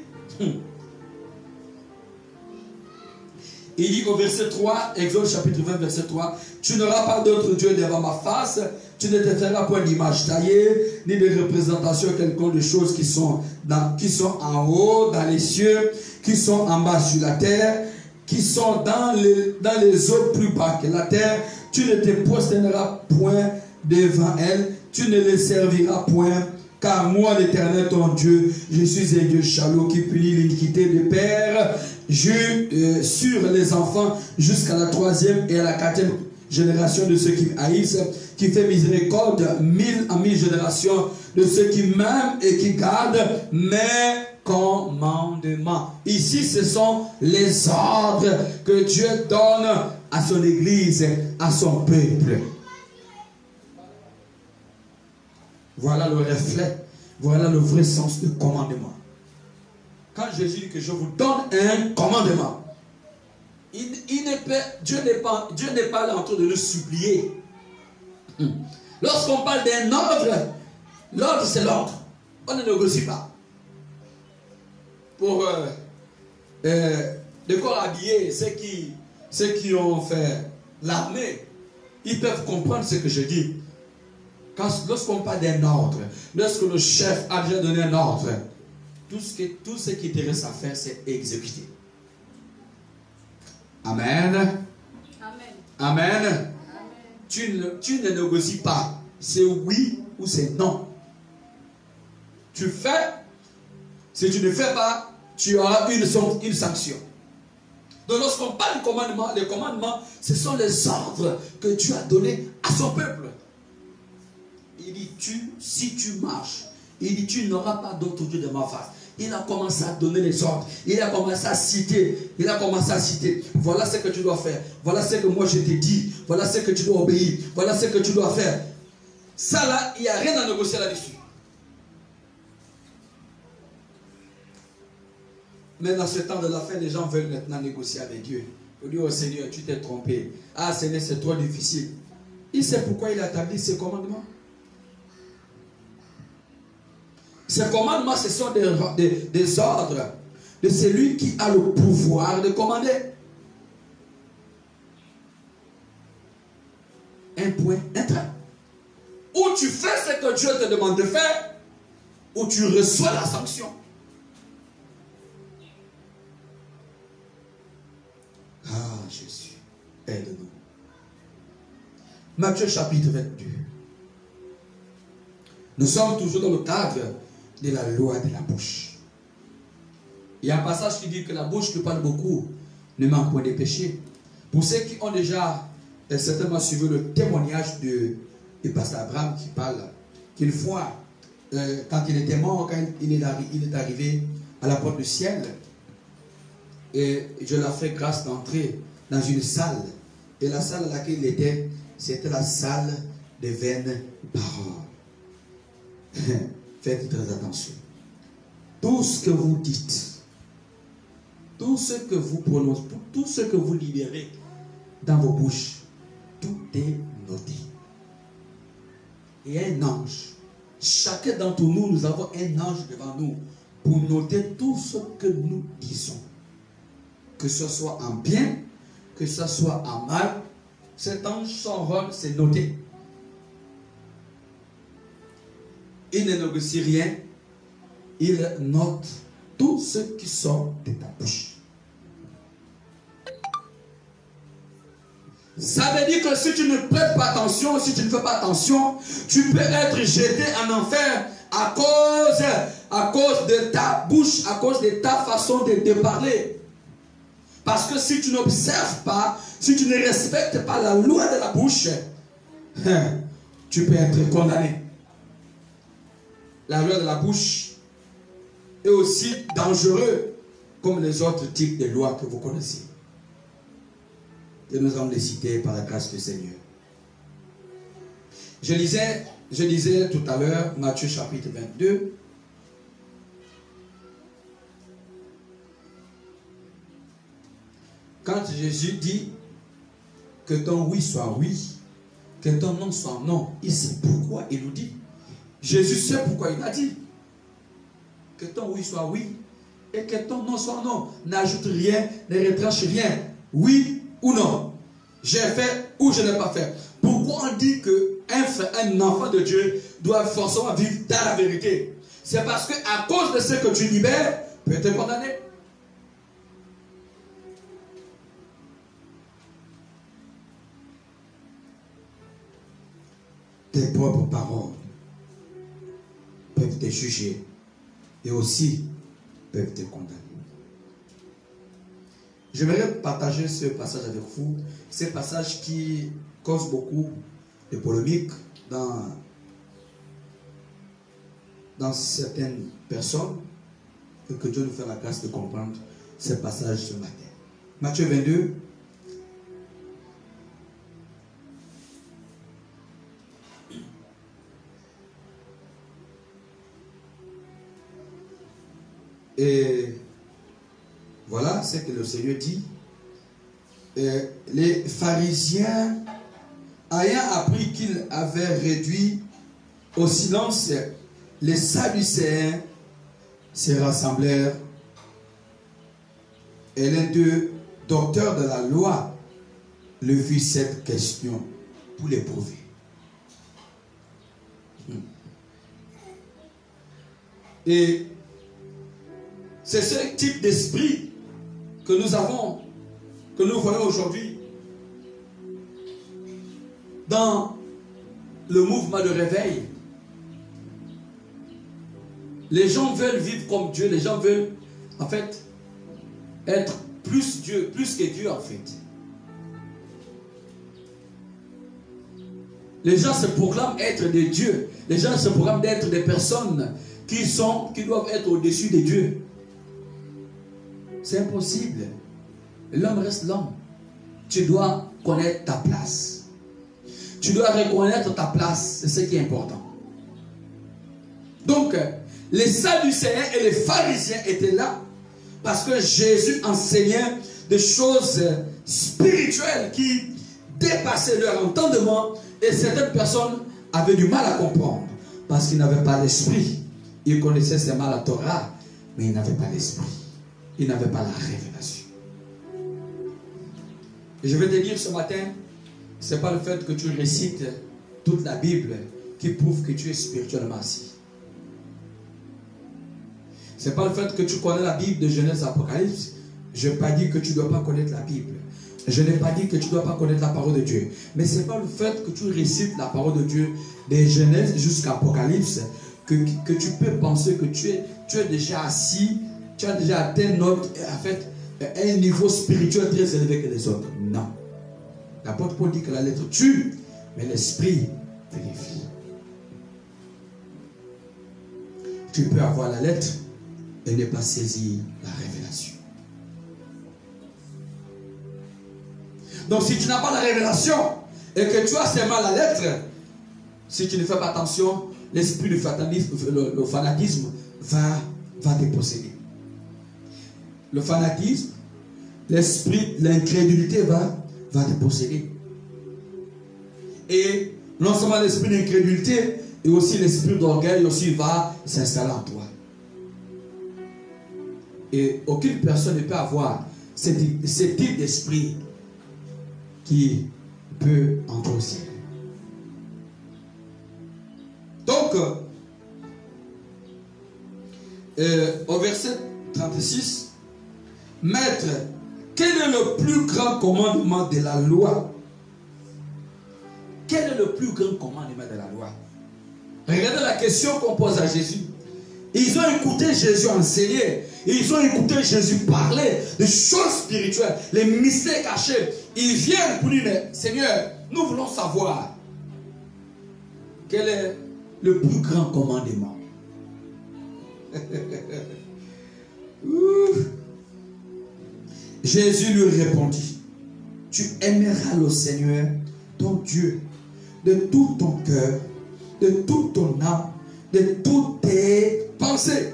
au verset 3, Exode chapitre 20, verset 3, tu n'auras pas d'autre Dieu devant ma face, tu ne te feras point d'image taillée, ni de représentation quelconque de choses qui sont en haut, dans les cieux, qui sont en bas sur la terre, qui sont dans les eaux plus bas que la terre. Tu ne te prosterneras point devant elles, tu ne les serviras point. Car moi, l'Éternel, ton Dieu, je suis un Dieu chaleureux qui punit l'iniquité des pères sur les enfants jusqu'à la 3e et à la 4e génération de ceux qui haïssent, qui fait miséricorde 1000 à 1000 générations de ceux qui m'aiment et qui gardent mes commandements. Ici, ce sont les ordres que Dieu donne à son Église, à son peuple. Voilà le reflet, voilà le vrai sens du commandement. Quand Jésus dit que je vous donne un commandement, Dieu n'est pas là en train de nous supplier. Lorsqu'on parle d'un ordre, l'ordre c'est l'ordre. On ne négocie pas. Pour de corps habillés, ceux qui ont fait l'armée, ils peuvent comprendre ce que je dis. Lorsqu'on parle d'un ordre, lorsque le chef a déjà donné un ordre, tout ce qui te reste à faire, c'est exécuter. Amen. Amen. Amen. Amen. Tu ne négocies pas. C'est oui ou c'est non. Tu fais. Si tu ne fais pas, tu auras une sanction. Donc lorsqu'on parle du commandement, les commandements, ce sont les ordres que Dieu a donnés à son peuple. Il dit, si tu marches, il dit, tu n'auras pas d'autre Dieu de ma face. Il a commencé à donner les ordres. Il a commencé à citer. Voilà ce que tu dois faire. Voilà ce que moi je t'ai dit. Voilà ce que tu dois obéir. Voilà ce que tu dois faire. Ça là, il n'y a rien à négocier là-dessus. Mais dans ce temps de la fin, les gens veulent maintenant négocier avec Dieu. Ils disent, oh Seigneur, tu t'es trompé. Ah Seigneur, c'est trop difficile. Il sait pourquoi il a établi ses commandements. Ces commandements, ce sont des ordres de celui qui a le pouvoir de commander. Un point, un trait. Ou tu fais ce que Dieu te demande de faire, ou tu reçois la sanction. Ah, Jésus, aide-nous. Matthieu chapitre 22. Nous sommes toujours dans le cadre de la loi de la bouche. Il y a un passage qui dit que la bouche qui parle beaucoup ne manque point de péché. Pour ceux qui ont déjà certainement suivi le témoignage du pasteur Abraham qui parle qu'une fois, quand il était mort, quand il est arrivé à la porte du ciel, et je lui ai fait grâce d'entrer dans une salle. Et la salle à laquelle il était, c'était la salle des vaines paroles. Faites très attention. Tout ce que vous dites, tout ce que vous prononcez, tout ce que vous libérez dans vos bouches, tout est noté. Il y a un ange. Chacun d'entre nous, nous avons un ange devant nous pour noter tout ce que nous disons. Que ce soit en bien, que ce soit en mal, cet ange, son rôle, c'est noter. Il ne négocie rien, il note tout ce qui sort de ta bouche. Ça veut dire que si tu ne prêtes pas attention, si tu ne fais pas attention, tu peux être jeté en enfer à cause de ta bouche, à cause de ta façon de parler. Parce que si tu n'observes pas, si tu ne respectes pas la loi de la bouche, tu peux être condamné. La loi de la bouche est aussi dangereux comme les autres types de lois que vous connaissez. Et nous allons les citer par la grâce du Seigneur. Je lisais tout à l'heure Matthieu chapitre 22. Quand Jésus dit que ton oui soit oui, que ton non soit non, il sait pourquoi il nous dit. Jésus sait pourquoi il a dit. Que ton oui soit oui et que ton non soit non. N'ajoute rien, ne retranche rien. Oui ou non. J'ai fait ou je n'ai pas fait. Pourquoi on dit qu'un enfant de Dieu doit forcément vivre dans la vérité? C'est parce qu'à cause de ce que tu libères, tu peux être condamné. Tes propres paroles peuvent te juger et aussi peuvent te condamner. J'aimerais partager ce passage avec vous. C'est un passage qui cause beaucoup de polémiques dans dans certaines personnes et que Dieu nous fait la grâce de comprendre ce passage ce matin. Matthieu 22. Et voilà ce que le Seigneur dit. Les pharisiens, ayant appris qu'il avait réduit au silence les Sadducéens, se rassemblèrent. Et l'un d'eux, docteur de la loi, lui fit cette question pour l'éprouver. Et c'est ce type d'esprit que nous avons, que nous voyons aujourd'hui dans le mouvement de réveil. Les gens veulent vivre comme Dieu, les gens veulent en fait être plus Dieu, plus que Dieu en fait. Les gens se proclament être des dieux, les gens se proclament d'être des personnes qui doivent être au-dessus des dieux. C'est impossible. L'homme reste l'homme. Tu dois connaître ta place. Tu dois reconnaître ta place. C'est ce qui est important. Donc, les Sadducéens et les pharisiens étaient là parce que Jésus enseignait des choses spirituelles qui dépassaient leur entendement et certaines personnes avaient du mal à comprendre parce qu'ils n'avaient pas l'esprit. Ils connaissaient seulement la Torah, mais ils n'avaient pas l'esprit. Ils n'avaient pas la révélation. Et je vais te dire ce matin, ce n'est pas le fait que tu récites toute la Bible qui prouve que tu es spirituellement assis. Ce n'est pas le fait que tu connais la Bible de Genèse à Apocalypse. Je n'ai pas dit que tu ne dois pas connaître la Bible. Je n'ai pas dit que tu ne dois pas connaître la parole de Dieu. Mais ce n'est pas le fait que tu récites la parole de Dieu de Genèse jusqu'à Apocalypse que tu peux penser que tu es déjà assis, tu as déjà atteint un niveau spirituel très élevé que les autres. Non. L'apôtre Paul dit que la lettre tue, mais l'esprit vérifie. Tu peux avoir la lettre et ne pas saisir la révélation. Donc si tu n'as pas la révélation et que tu as seulement la lettre, si tu ne fais pas attention, l'esprit du fanatisme, le fanatisme va te posséder. Le fanatisme, l'esprit, l'incrédulité va te posséder. Et non seulement l'esprit d'incrédulité, et aussi l'esprit d'orgueil aussi va s'installer en toi. Et aucune personne ne peut avoir ce type d'esprit qui peut entrer au ciel. Donc, au verset 36, Maître, quel est le plus grand commandement de la loi? Quel est le plus grand commandement de la loi? Regardez la question qu'on pose à Jésus. Ils ont écouté Jésus enseigner. Ils ont écouté Jésus parler des choses spirituelles, les mystères cachés. Ils viennent pour dire, mais Seigneur, nous voulons savoir quel est le plus grand commandement. Jésus lui répondit, tu aimeras le Seigneur, ton Dieu, de tout ton cœur, de toute ton âme, de toutes tes pensées.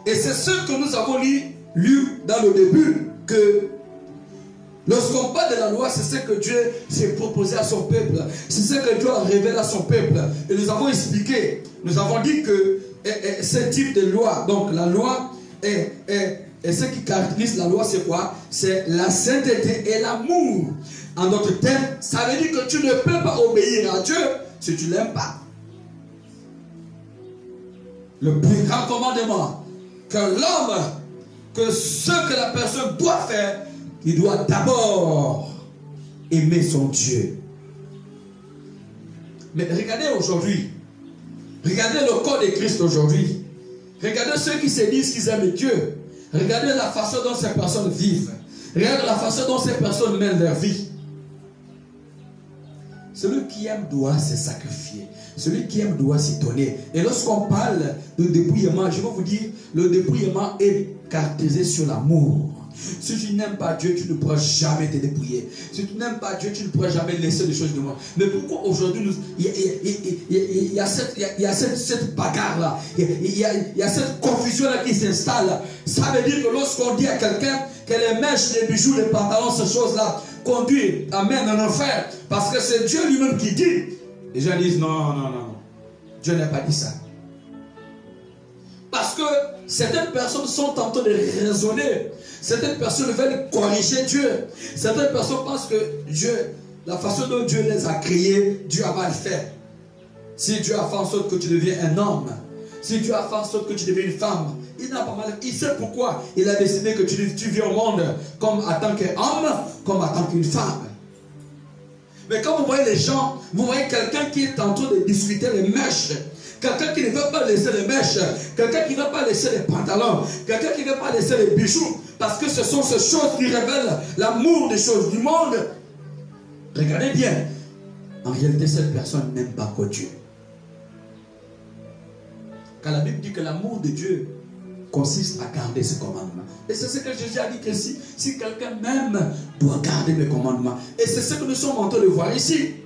Et c'est ce que nous avons lu dans le début, que lorsqu'on parle de la loi, c'est ce que Dieu s'est proposé à son peuple. C'est ce que Dieu a révélé à son peuple. Et nous avons expliqué, nous avons dit que ce type de loi, donc la loi et ce qui caractérise la loi, c'est quoi? C'est la sainteté et l'amour. En d'autres termes, ça veut dire que tu ne peux pas obéir à Dieu si tu ne l'aimes pas. Le plus grand commandement que l'homme, que ce que la personne doit faire, il doit d'abord aimer son Dieu. Mais regardez aujourd'hui, regardez le corps de Christ aujourd'hui. Regardez ceux qui se disent qu'ils aiment Dieu. Regardez la façon dont ces personnes vivent. Regardez la façon dont ces personnes mènent leur vie. Celui qui aime doit se sacrifier. Celui qui aime doit s'y donner. Et lorsqu'on parle de dépouillement, je vais vous dire, le dépouillement est caractérisé sur l'amour. Si tu n'aimes pas Dieu, tu ne pourras jamais te dépouiller. Si tu n'aimes pas Dieu, tu ne pourras jamais laisser les choses de moi. Mais pourquoi aujourd'hui, il y a cette bagarre-là, il y a cette confusion-là qui s'installe. Ça veut dire que lorsqu'on dit à quelqu'un que les mèches, les bijoux, les pantalons, ces choses-là conduisent, amènent en enfer, parce que c'est Dieu lui-même qui dit. Les gens disent non, non, non, non. Dieu n'a pas dit ça. Parce que certaines personnes sont en train de raisonner. Certaines personnes veulent corriger Dieu. Certaines personnes pensent que Dieu, la façon dont Dieu les a créés, Dieu a mal fait. Si Dieu a fait en sorte que tu deviens un homme, si Dieu a fait en sorte que tu deviens une femme, il n'a pas mal. Il sait pourquoi il a décidé que tu vis au monde comme en tant qu'homme, comme en tant qu'une femme. Mais quand vous voyez les gens, vous voyez quelqu'un qui est en train de discuter les mèches, quelqu'un qui ne veut pas laisser les mèches, quelqu'un qui ne veut pas laisser les pantalons, quelqu'un qui ne veut pas laisser les bijoux, parce que ce sont ces choses qui révèlent l'amour des choses du monde. Regardez bien, en réalité cette personne n'aime pas que Dieu. Car la Bible dit que l'amour de Dieu consiste à garder ses commandements. Et c'est ce que Jésus a dit que si quelqu'un m'aime, doit garder mes commandements. Et c'est ce que nous sommes en train de voir ici.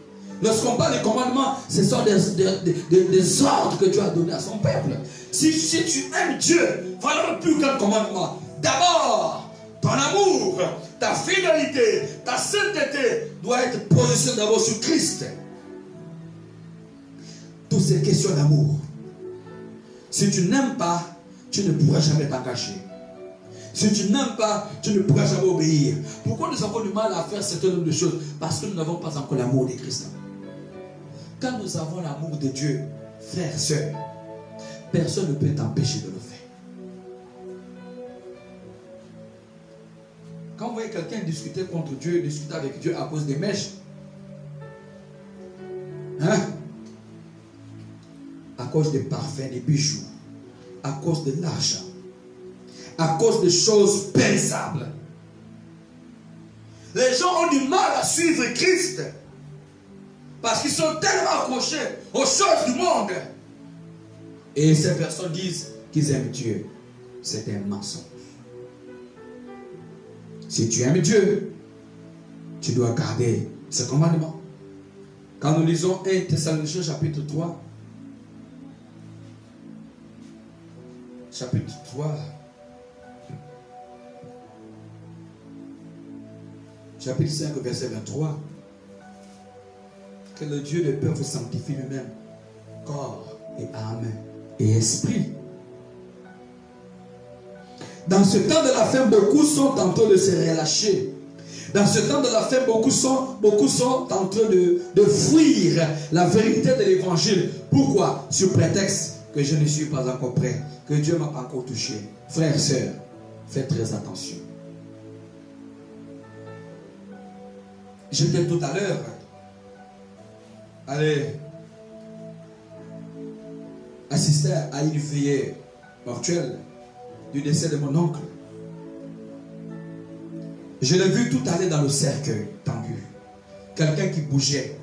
Lorsqu'on parle des commandements, ce sont des ordres que Dieu a donnés à son peuple. Si tu aimes Dieu, voilà le plus grand commandement. D'abord, ton amour, ta fidélité, ta sainteté doit être positionnée d'abord sur Christ. Toutes ces questions d'amour. Si tu n'aimes pas, tu ne pourras jamais t'engager. Si tu n'aimes pas, tu ne pourras jamais obéir. Pourquoi nous avons du mal à faire certaines de choses? Parce que nous n'avons pas encore l'amour de Christ. Quand nous avons l'amour de Dieu, frères et sœurs, personne ne peut t'empêcher de le faire. Quand vous voyez quelqu'un discuter contre Dieu, discuter avec Dieu à cause des mèches, hein? À cause des parfums, des bijoux, à cause de l'argent, à cause des choses périssables. Les gens ont du mal à suivre Christ parce qu'ils sont tellement accrochés aux choses du monde. Et ces personnes disent qu'ils aiment Dieu. C'est un mensonge. Si tu aimes Dieu, tu dois garder ce commandement. Quand nous lisons 1 Thessaloniciens chapitre 3, chapitre 3, chapitre 5, verset 23, que le Dieu de paix vous sanctifie lui-même, corps et âme et esprit. Dans ce temps de la fin, beaucoup sont en train de se relâcher. Dans ce temps de la fin, beaucoup sont en train de fuir la vérité de l'évangile. Pourquoi? Sur prétexte que je ne suis pas encore prêt, que Dieu ne m'a pas encore touché. Frères et sœurs, faites très attention. J'étais tout à l'heure, allez, assister à une veillée mortuelle du décès de mon oncle. Je l'ai vu tout aller dans le cercueil tendu. Quelqu'un qui bougeait.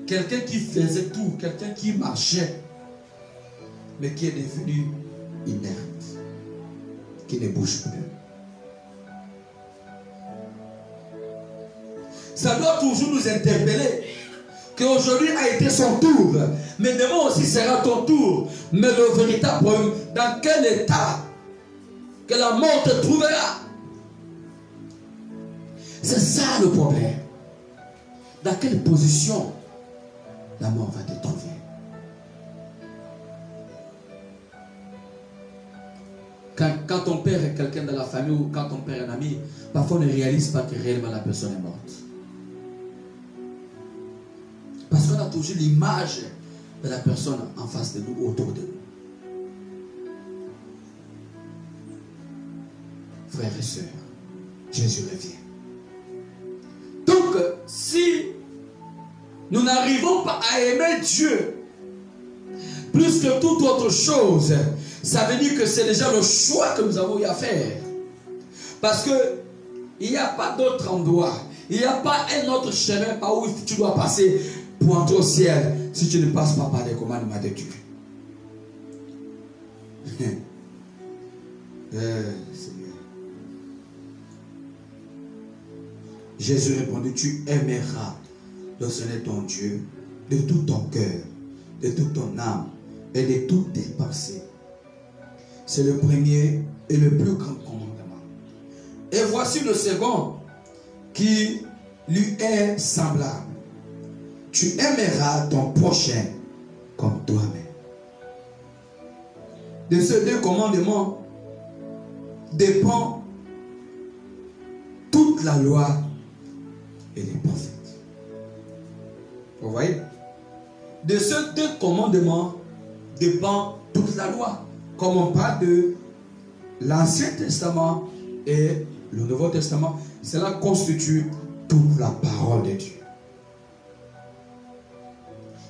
Quelqu'un qui faisait tout. Quelqu'un qui marchait. Mais qui est devenu inerte. Qui ne bouge plus. Ça doit toujours nous interpeller. Qu'aujourd'hui a été son tour. Mais demain aussi sera ton tour. Mais le véritable problème, dans quel état que la mort te trouvera? C'est ça le problème. Dans quelle position la mort va te trouver? Quand ton père est quelqu'un de la famille ou quand ton père est un ami, parfois on ne réalise pas que réellement la personne est morte. Parce qu'on a toujours l'image de la personne en face de nous, autour de nous. Frères et sœurs, Jésus revient. Donc, si nous n'arrivons pas à aimer Dieu plus que toute autre chose, ça veut dire que c'est déjà le choix que nous avons eu à faire. Parce que il n'y a pas d'autre endroit, il Il n'y a pas un autre chemin par où tu dois passer pour entrer au ciel si tu ne passes pas par les commandements de Dieu. Jésus répondit, tu aimeras le Seigneur ton Dieu de tout ton cœur, de toute ton âme et de toutes tes pensées. C'est le premier et le plus grand commandement. Et voici le second qui lui est semblable. Tu aimeras ton prochain comme toi-même. De ces deux commandements dépend toute la loi et les prophètes. Vous voyez? De ces deux commandements dépend toute la loi. Comme on parle de l'Ancien Testament et le Nouveau Testament, cela constitue toute la parole de Dieu.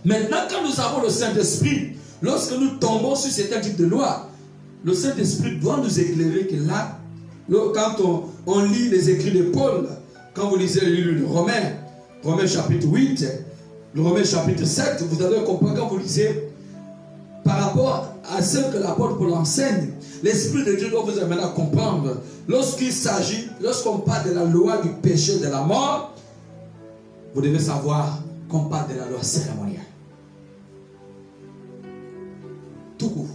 Maintenant, quand nous avons le Saint-Esprit, lorsque nous tombons sur certains types de lois, le Saint-Esprit doit nous éclairer que là, quand on lit les écrits de Paul, quand vous lisez le livre de Romains chapitre 8, le Romains chapitre 7, vous allez comprendre quand vous lisez par rapport à ce que l'apôtre Paul enseigne, l'Esprit de Dieu doit vous amener à comprendre. Lorsqu'on parle de la loi du péché, de la mort, vous devez savoir qu'on parle de la loi cérémoniale. Tout court.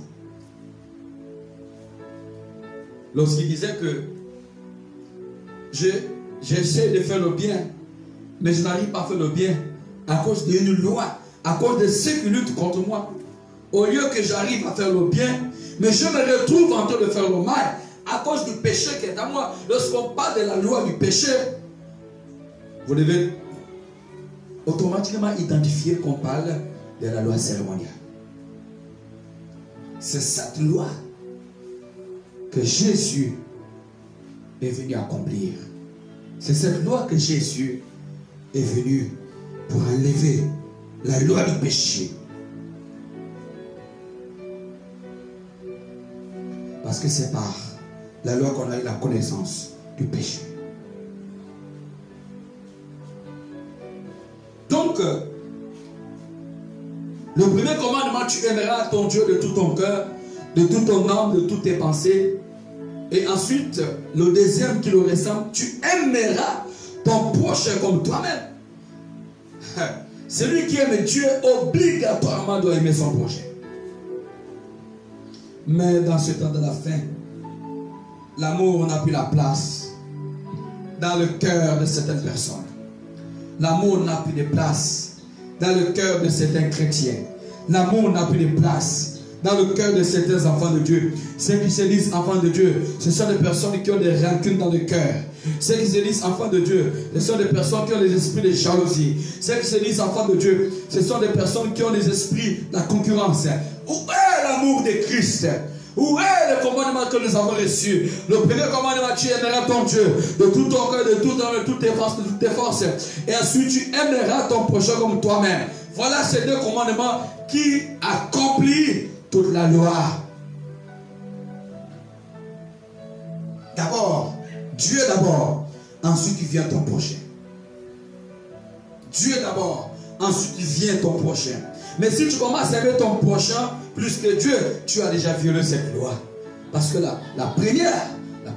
Lorsqu'il disait que j'essaie de faire le bien, mais je n'arrive pas à faire le bien à cause d'une loi, à cause de ceux qui luttent contre moi. Au lieu que j'arrive à faire le bien, mais je me retrouve en train de faire le mal à cause du péché qui est à moi. Lorsqu'on parle de la loi du péché, vous devez automatiquement identifier qu'on parle de la loi cérémoniale. C'est cette loi que Jésus est venu accomplir. C'est cette loi que Jésus est venu pour enlever la loi du péché. Parce que c'est par la loi qu'on a eu la connaissance du péché. Donc, le premier commandement, tu aimeras ton Dieu de tout ton cœur, de toute ton âme, de toutes tes pensées. Et ensuite, le deuxième qui le ressemble, tu aimeras ton prochain comme toi-même. Celui qui aime Dieu, obligatoirement doit aimer son prochain. Mais dans ce temps de la fin, l'amour n'a plus la place dans le cœur de certaines personnes. L'amour n'a plus de place dans le cœur de certains chrétiens. L'amour n'a plus de place dans le cœur de certains enfants de Dieu. Ceux qui se disent enfants de Dieu, ce sont des personnes qui ont des rancunes dans le cœur. Ceux qui se disent enfants de Dieu, ce sont des personnes qui ont des esprits de jalousie. Ceux qui se disent enfants de Dieu, ce sont des personnes qui ont des esprits de la concurrence. Où est l'amour de Christ? Où est le commandement que nous avons reçu? Le premier commandement, tu aimeras ton Dieu de tout ton cœur, de toute âme, de toutes tes forces. Et ensuite, tu aimeras ton prochain comme toi-même. Voilà ces deux commandements qui accomplissent toute la loi. D'abord, Dieu d'abord, ensuite il vient ton prochain. Dieu d'abord, ensuite il vient ton prochain. Mais si tu commences à aimer ton prochain plus que Dieu, tu as déjà violé cette loi. Parce que le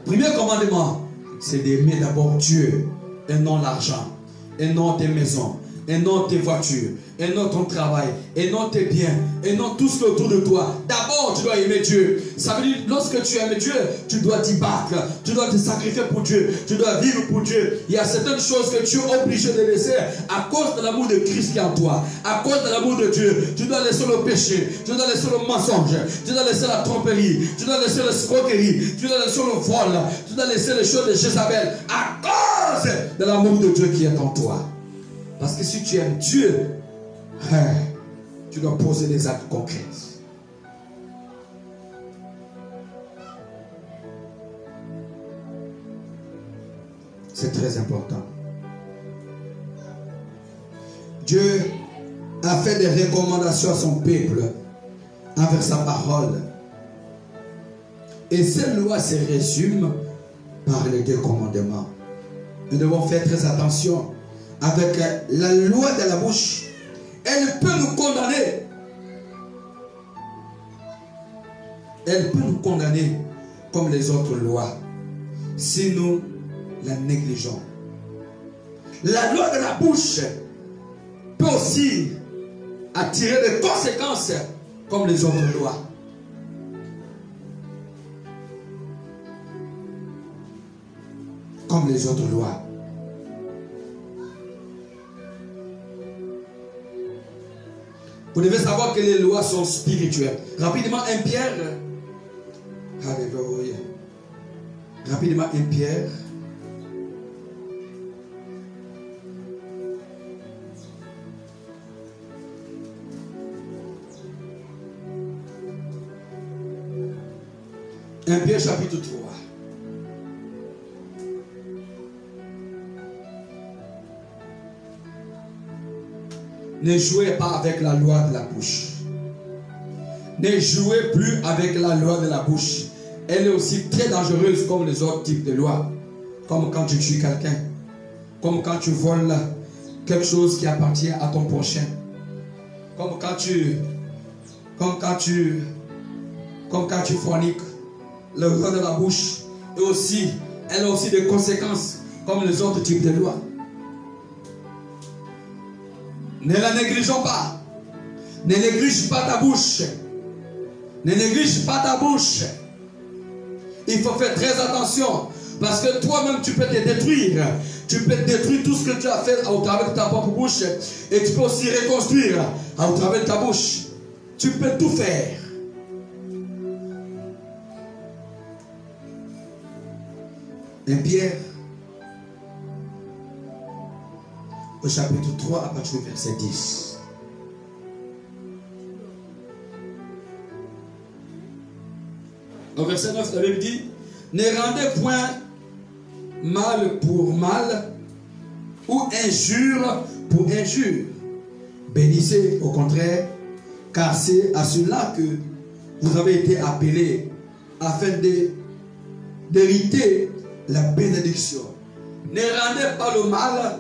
premier commandement, c'est d'aimer d'abord Dieu et non l'argent, et non tes maisons, et non tes voitures, et non ton travail, et non tes biens, et non tout ce qui est autour de toi. D'abord, tu dois aimer Dieu. Ça veut dire, lorsque tu aimes Dieu, tu dois t'y battre, tu dois te sacrifier pour Dieu, tu dois vivre pour Dieu. Il y a certaines choses que tu es obligé de laisser à cause de l'amour de Christ qui est en toi, à cause de l'amour de Dieu. Tu dois laisser le péché, tu dois laisser le mensonge, tu dois laisser la tromperie, tu dois laisser l'escroquerie, tu dois laisser le vol, tu dois laisser les choses de Jézabel à cause de l'amour de Dieu qui est en toi. Parce que si tu aimes Dieu, tu dois poser des actes concrets. C'est très important. Dieu a fait des recommandations à son peuple envers sa parole. Et cette loi se résume par les deux commandements. nous devons faire très attention avec la loi de la bouche. Elle peut nous condamner. Elle peut nous condamner comme les autres lois si nous la négligeons. La loi de la bouche peut aussi attirer des conséquences comme les autres lois. Comme les autres lois. Vous devez savoir que les lois sont spirituelles. Rapidement, 1 Pierre. Alléluia. Rapidement, 1 Pierre. Un Pierre chapitre 3. Ne jouez pas avec la loi de la bouche. Ne jouez plus avec la loi de la bouche. Elle est aussi très dangereuse comme les autres types de lois. Comme quand tu tues quelqu'un. Comme quand tu voles quelque chose qui appartient à ton prochain. Comme quand tu forniques. La loi de la bouche est aussi, elle a aussi des conséquences comme les autres types de lois. Ne la négligeons pas. Ne néglige pas ta bouche. Ne néglige pas ta bouche. Il faut faire très attention. Parce que toi-même, tu peux te détruire. Tu peux détruire tout ce que tu as fait au travers de ta propre bouche. Et tu peux aussi reconstruire au travers de ta bouche. Tu peux tout faire. Et Pierre, au chapitre 3, à partir du verset 10. Au verset 9, la Bible dit, ne rendez point mal pour mal ou injure pour injure. Bénissez au contraire, car c'est à cela que vous avez été appelés afin d'hériter la bénédiction. Ne rendez pas le mal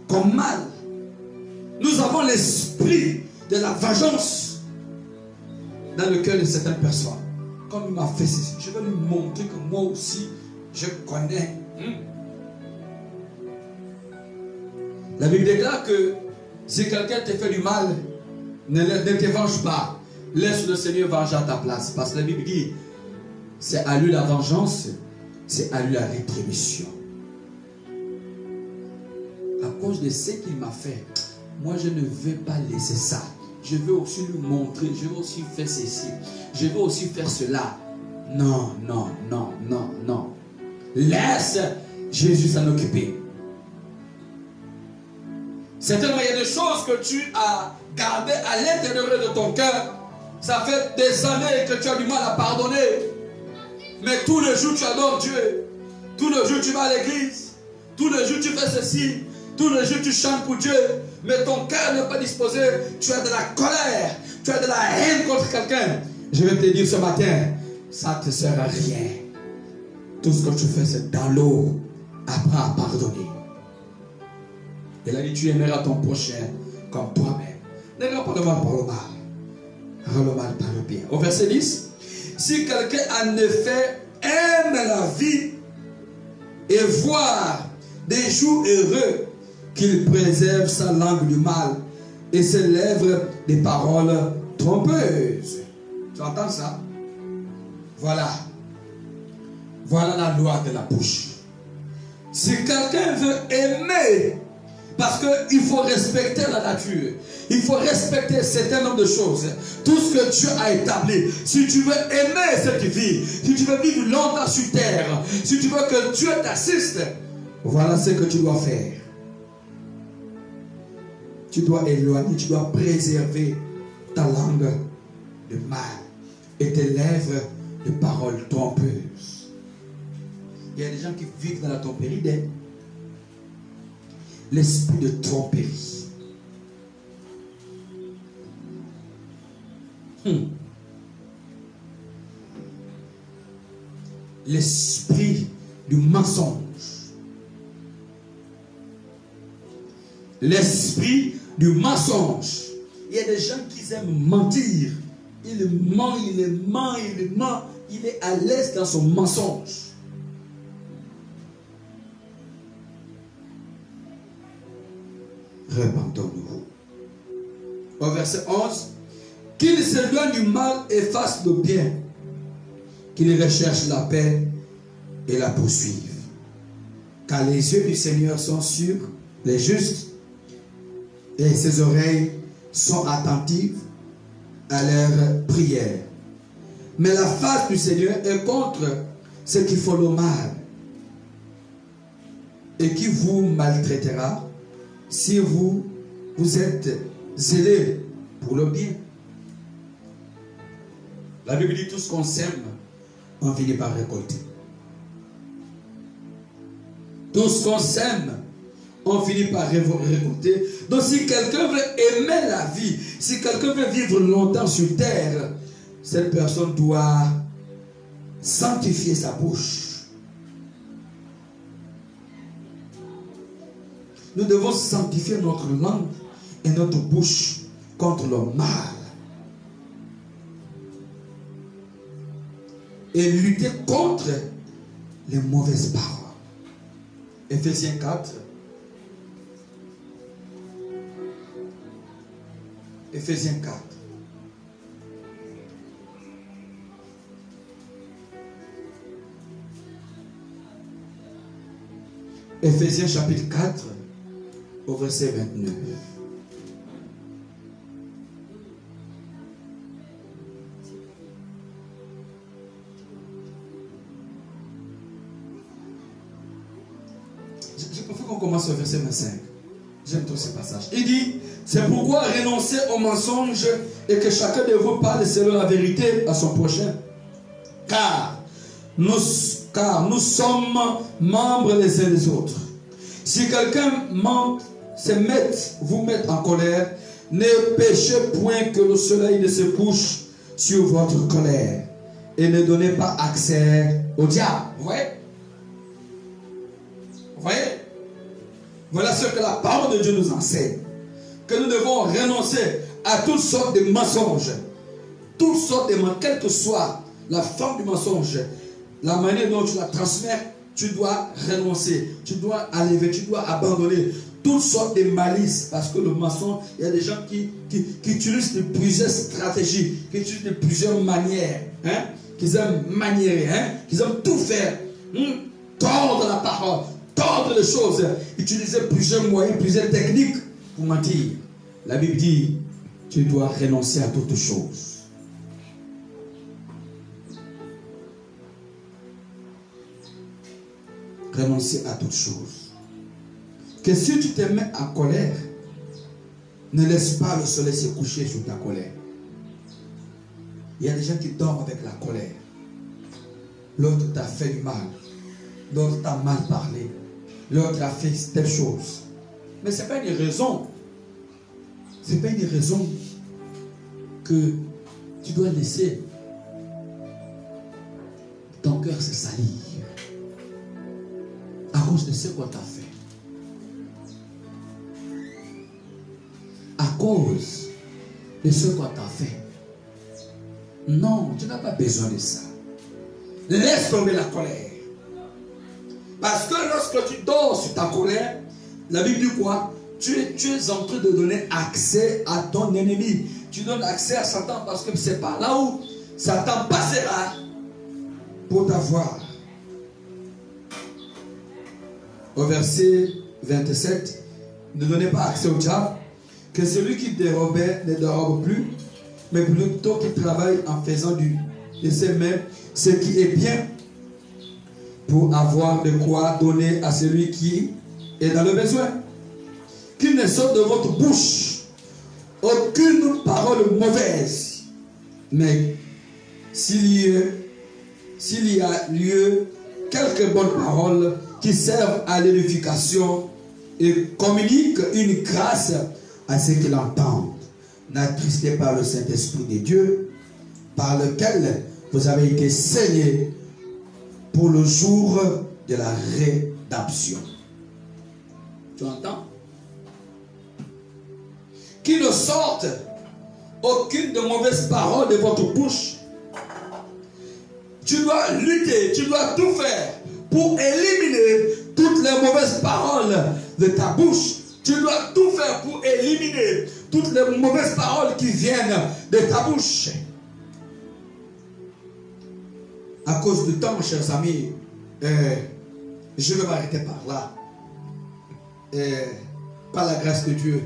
comme mal. Nous avons l'esprit de la vengeance dans le cœur de certaines personnes. Comme il m'a fait ceci, je vais lui montrer que moi aussi je connais. La Bible déclare que si quelqu'un te fait du mal, ne te venge pas. Laisse le Seigneur venger à ta place. Parce que la Bible dit, c'est à lui la vengeance, c'est à lui la rétribution. À cause de ce qu'il m'a fait, moi je ne veux pas laisser ça. Je veux aussi lui montrer, je veux aussi faire ceci, je veux aussi faire cela. Non, non, non, non, non. Laisse Jésus s'en occuper. Certainement, il y a des choses que tu as gardées à l'intérieur de ton cœur. Ça fait des années que tu as du mal à pardonner. Mais tous les jours tu adores Dieu. Tous les jours tu vas à l'église. Tous les jours tu fais ceci. Tous les jours tu chantes pour Dieu. Mais ton cœur n'est pas disposé. Tu as de la colère. Tu as de la haine contre quelqu'un. Je vais te dire ce matin, ça ne te sert à rien. Tout ce que tu fais c'est dans l'eau. Apprends à pardonner. Et là, tu aimeras ton prochain comme toi-même. Ne rends pas le mal par le mal. Rends le mal par le bien. Au verset 10. Si quelqu'un en effet aime la vie et voir des jours heureux, qu'il préserve sa langue du mal et ses lèvres des paroles trompeuses. Tu entends ça? Voilà. Voilà la loi de la bouche. Si quelqu'un veut aimer, parce qu'il faut respecter la nature, il faut respecter un certain nombre de choses, tout ce que Dieu a établi. Si tu veux aimer cette vie, si tu veux vivre longtemps sur terre, si tu veux que Dieu t'assiste, voilà ce que tu dois faire. Tu dois éloigner, tu dois préserver ta langue de mal et tes lèvres de paroles trompeuses. Il y a des gens qui vivent dans la tromperie, l'esprit de tromperie. L'esprit du mensonge. l'esprit du mensonge. Il y a des gens qui aiment mentir. Il ment, il est à l'aise dans son mensonge. Repentons-nous. Au verset 11, qu'il s'éloigne du mal et fasse le bien, qu'il recherche la paix et la poursuive. Car les yeux du Seigneur sont sur les justes et ses oreilles sont attentives à leurs prières. Mais la face du Seigneur est contre ceux qui font le mal et qui vous maltraitera si vous êtes zélés pour le bien. La Bible dit tout ce qu'on sème, on finit par récolter. Tout ce qu'on sème, on finit par récolter. Donc si quelqu'un veut aimer la vie, si quelqu'un veut vivre longtemps sur terre, cette personne doit sanctifier sa bouche. Nous devons sanctifier notre langue et notre bouche contre le mal. Et lutter contre les mauvaises paroles. Ephésiens 4. Ephésiens 4. Ephésiens chapitre 4 au verset 29. Je préfère qu'on commence au verset 25. J'aime trop ce passage. Il dit, c'est pourquoi renoncez au mensonge et que chacun de vous parle selon la vérité à son prochain. Car nous sommes membres les uns des autres. Si quelqu'un vous met en colère, ne péchez point que le soleil ne se couche sur votre colère et ne donnez pas accès au diable. Vous voyez? Vous voyez? Voilà ce que la parole de Dieu nous enseigne. Que nous devons renoncer à toutes sortes de mensonges. Toutes sortes de mensonges, quelle que soit la forme du mensonge, la manière dont tu la transmets, tu dois renoncer, tu dois enlever, tu dois abandonner toutes sortes de malices. Parce que le mensonge, il y a des gens qui utilisent de plusieurs stratégies, qui utilisent de plusieurs manières, qui aiment maniérer, qui aiment tout faire, tordre la parole, tordre les choses, utiliser plusieurs moyens, plusieurs techniques pour mentir. La Bible dit, tu dois renoncer à toutes choses. Renoncer à toutes choses. Que si tu te mets en colère, ne laisse pas le soleil se coucher sur ta colère. Il y a des gens qui dorment avec la colère. L'autre t'a fait du mal. L'autre t'a mal parlé. L'autre a fait telle chose. Mais ce n'est pas une raison. Ce n'est pas une raison que tu dois laisser ton cœur se salir. À cause de ce qu'on t'a fait. À cause de ce qu'on t'a fait. Non, tu n'as pas besoin de ça. Laisse tomber la colère. Parce que lorsque tu dors sur ta colère, la Bible dit quoi? Tu es en train de donner accès à ton ennemi. Tu donnes accès à Satan parce que c'est par là où Satan passera pour t'avoir. Au verset 27, ne donnez pas accès au diable, que celui qui dérobait ne dérobe plus, mais plutôt qui travaille en faisant de ses mains ce qui est bien, pour avoir de quoi donner à celui qui est dans le besoin. Qu'il ne sorte de votre bouche aucune parole mauvaise, mais s'il y a lieu, quelques bonnes paroles qui servent à l'édification et communiquent une grâce à ceux qui l'entendent. N'attristez pas le Saint-Esprit de Dieu, par lequel vous avez été scellés pour le jour de la rédemption. Tu entends? qu'il ne sorte aucune de mauvaises paroles de votre bouche. Tu dois lutter, tu dois tout faire pour éliminer toutes les mauvaises paroles de ta bouche. Tu dois tout faire pour éliminer toutes les mauvaises paroles qui viennent de ta bouche. À cause du temps, chers amis, je vais m'arrêter par là. Par la grâce de Dieu,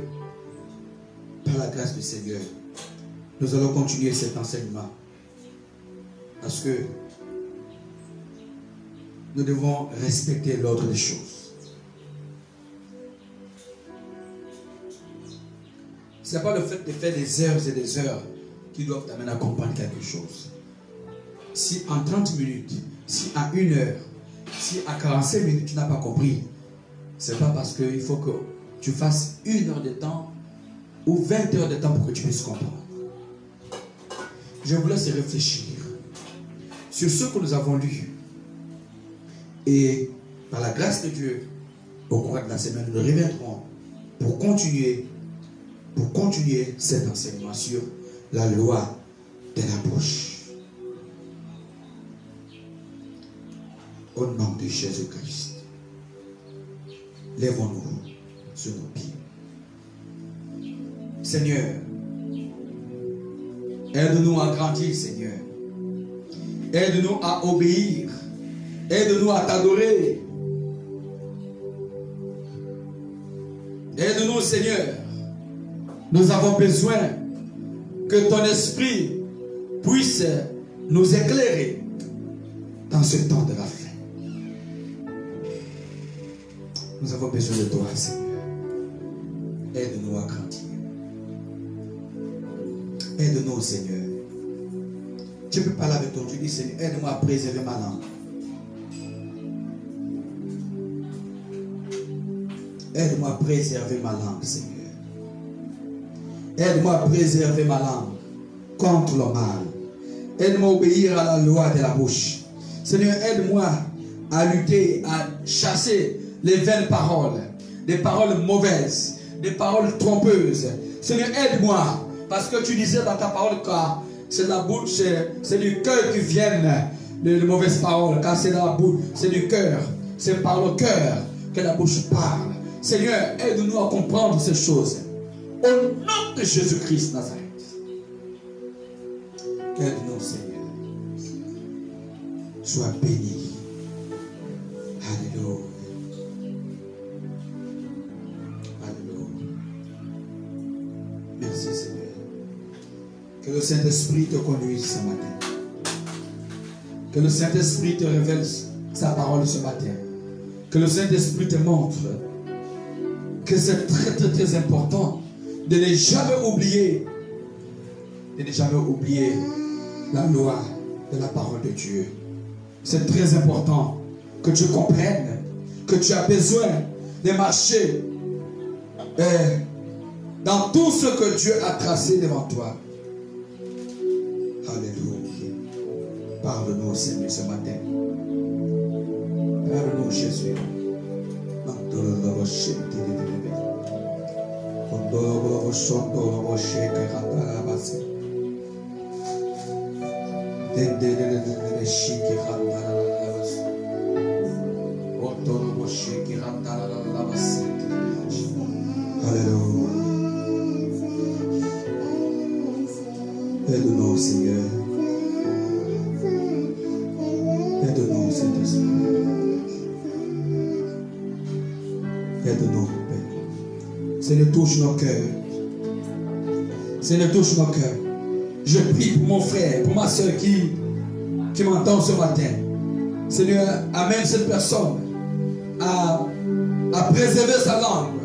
par la grâce du Seigneur, nous allons continuer cet enseignement. Parce que nous devons respecter l'ordre des choses. Ce n'est pas le fait de faire des heures et des heures qui doivent t'amener à comprendre quelque chose. Si en 30 minutes, si à 1 heure, si à 45 minutes tu n'as pas compris, ce n'est pas parce qu'il faut que tu fasses 1 heure de temps ou 20 heures de temps pour que tu puisses comprendre. Je vous laisse réfléchir sur ce que nous avons lu. Et par la grâce de Dieu, au cours de la semaine, nous reviendrons pour continuer cet enseignement sur la loi de la bouche. Au nom de Jésus-Christ, lèvons-nous sur nos pieds. Seigneur, aide-nous à grandir, Seigneur. Aide-nous à obéir. Aide-nous à t'adorer. Aide-nous, Seigneur. Nous avons besoin que ton esprit puisse nous éclairer dans ce temps de la fin. Nous avons besoin de toi, Seigneur. Aide-nous à grandir. Aide-nous, Seigneur. Tu peux parler avec ton Dieu. Dis, Seigneur, aide-moi à préserver ma langue. Aide-moi à préserver ma langue, Seigneur. Aide-moi à préserver ma langue contre le mal. Aide-moi à obéir à la loi de la bouche. Seigneur, aide-moi à lutter, à chasser les vaines paroles, des paroles mauvaises, des paroles trompeuses. Seigneur, aide-moi, parce que tu disais dans ta parole que c'est la bouche, c'est du cœur qui viennent les mauvaises paroles, car c'est la bouche, c'est du cœur, c'est par le cœur que la bouche parle. Seigneur, aide-nous à comprendre ces choses. Au nom de Jésus-Christ Nazareth. Aide-nous, Seigneur. Sois béni. Alléluia. Alléluia. Merci, Seigneur. Que le Saint-Esprit te conduise ce matin. Que le Saint-Esprit te révèle sa parole ce matin. Que le Saint-Esprit te montre que c'est très très très important de ne jamais oublier, la loi de la parole de Dieu. C'est très important que tu comprennes que tu as besoin de marcher dans tout ce que Dieu a tracé devant toi. Alléluia. Parle-nous, Seigneur, ce matin. Parle-nous, Jésus. Alléluia. Aide-nous, Seigneur. Aide-nous, Saint-Esprit. Aide-nous, Père. Seigneur, touche nos cœurs. Seigneur, touche nos cœurs. Je prie pour mon frère, pour ma soeur qui m'entend ce matin. Seigneur, amène cette personne à préserver sa langue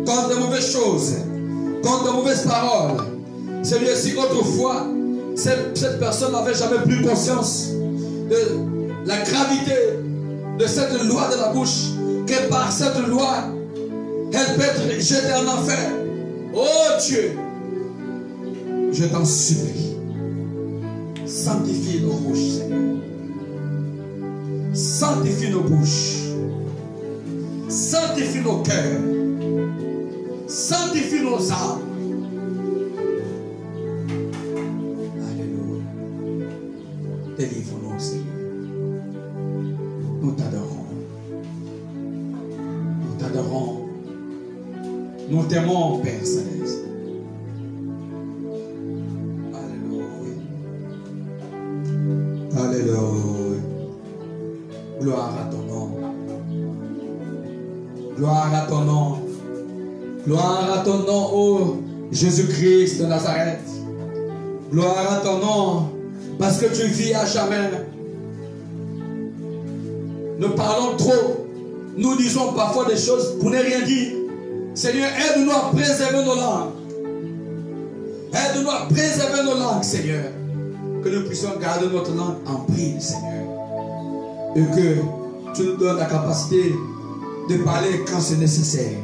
contre de mauvaises choses, contre de mauvaises paroles. Seigneur, si autrefois cette personne n'avait jamais pris conscience de la gravité de cette loi de la bouche, que par cette loi, elle peut être jetée en enfer. Oh Dieu, je t'en supplie, sanctifie nos bouches, Seigneur. Sanctifie nos bouches. Sanctifie nos cœurs. Sanctifie nos âmes. Délivre-nous, Seigneur. Nous t'adorons. Nous t'adorons. Nous t'aimons, Père Céleste. Alléluia. Alléluia. Gloire à ton nom. Gloire à ton nom. Gloire à ton nom, ô Jésus-Christ de Nazareth. Gloire à ton nom, parce que tu vis à jamais. Nous parlons trop. Nous disons parfois des choses pour ne rien dire. Seigneur, aide-nous à préserver nos langues. Aide-nous à préserver nos langues, Seigneur. Que nous puissions garder notre langue en bride, Seigneur. Et que tu nous donnes la capacité de parler quand c'est nécessaire.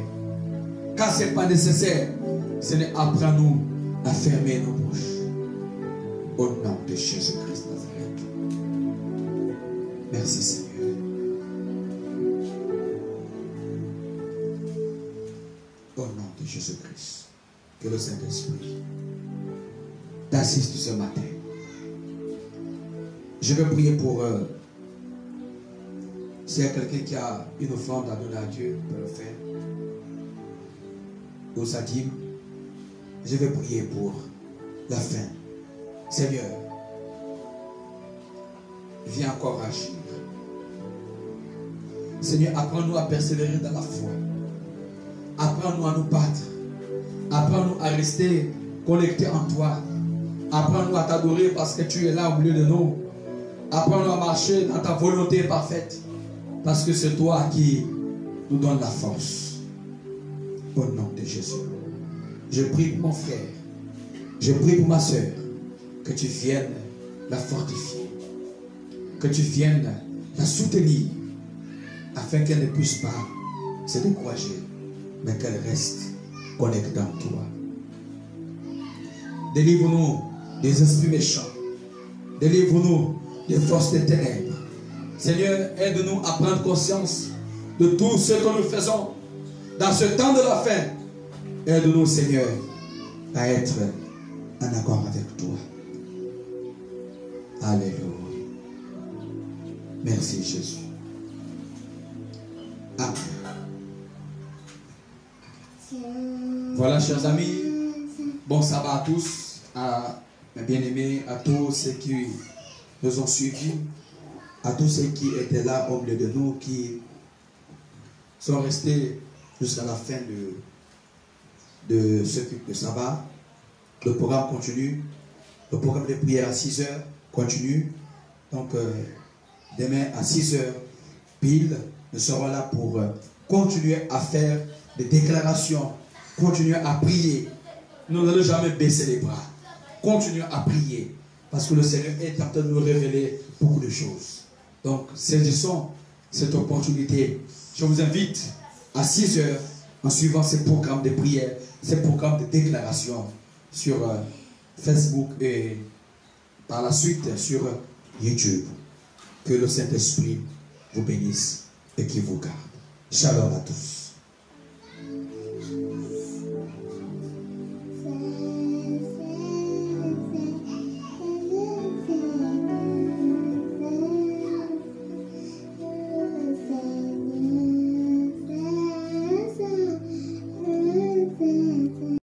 Quand ce n'est pas nécessaire, Seigneur, apprends-nous à fermer nos bouches. Au nom de Jésus-Christ Nazareth. Merci, Seigneur. Au nom de Jésus-Christ. Que le Saint-Esprit t'assiste ce matin. Je vais prier pour s'il y a quelqu'un qui a une offrande à donner à Dieu, peut le faire. Au Sadim, je vais prier pour la fin. Seigneur, viens encore agir. Seigneur, apprends-nous à persévérer dans la foi. Apprends-nous à nous battre. Apprends-nous à rester connectés en toi. Apprends-nous à t'adorer parce que tu es là au milieu de nous. Apprends-nous à marcher dans ta volonté parfaite. Parce que c'est toi qui nous donne la force. Au nom de Jésus. Je prie pour mon frère. Je prie pour ma soeur. Que tu viennes la fortifier. Que tu viennes la soutenir. Afin qu'elle ne puisse pas se décourager. Mais qu'elle reste connectée en toi. Délivre-nous des esprits méchants. Délivre-nous des forces des ténèbres. Seigneur, aide-nous à prendre conscience de tout ce que nous faisons dans ce temps de la fin. Aide-nous, Seigneur, à être en accord avec toi. Alléluia. Merci, Jésus. Amen. Voilà, chers amis. Bon sabbat à tous, à mes bien-aimés, à tous ceux qui nous ont suivis, à tous ceux qui étaient là au milieu de nous, qui sont restés jusqu'à la fin de ce culte de sabbat. Le programme continue. Le programme de prière à 6 heures continue. Donc, demain à 6 heures pile, nous serons là pour continuer à faire des déclarations, continuer à prier. Nous n'allons jamais baisser les bras. Continuons à prier. Parce que le Seigneur est en train de nous révéler beaucoup de choses. Donc, saisissons cette opportunité. Je vous invite à 6 heures, en suivant ces programmes de prière, ces programmes de déclaration sur Facebook et par la suite sur YouTube. Que le Saint-Esprit vous bénisse et qu'il vous garde. Shalom à tous.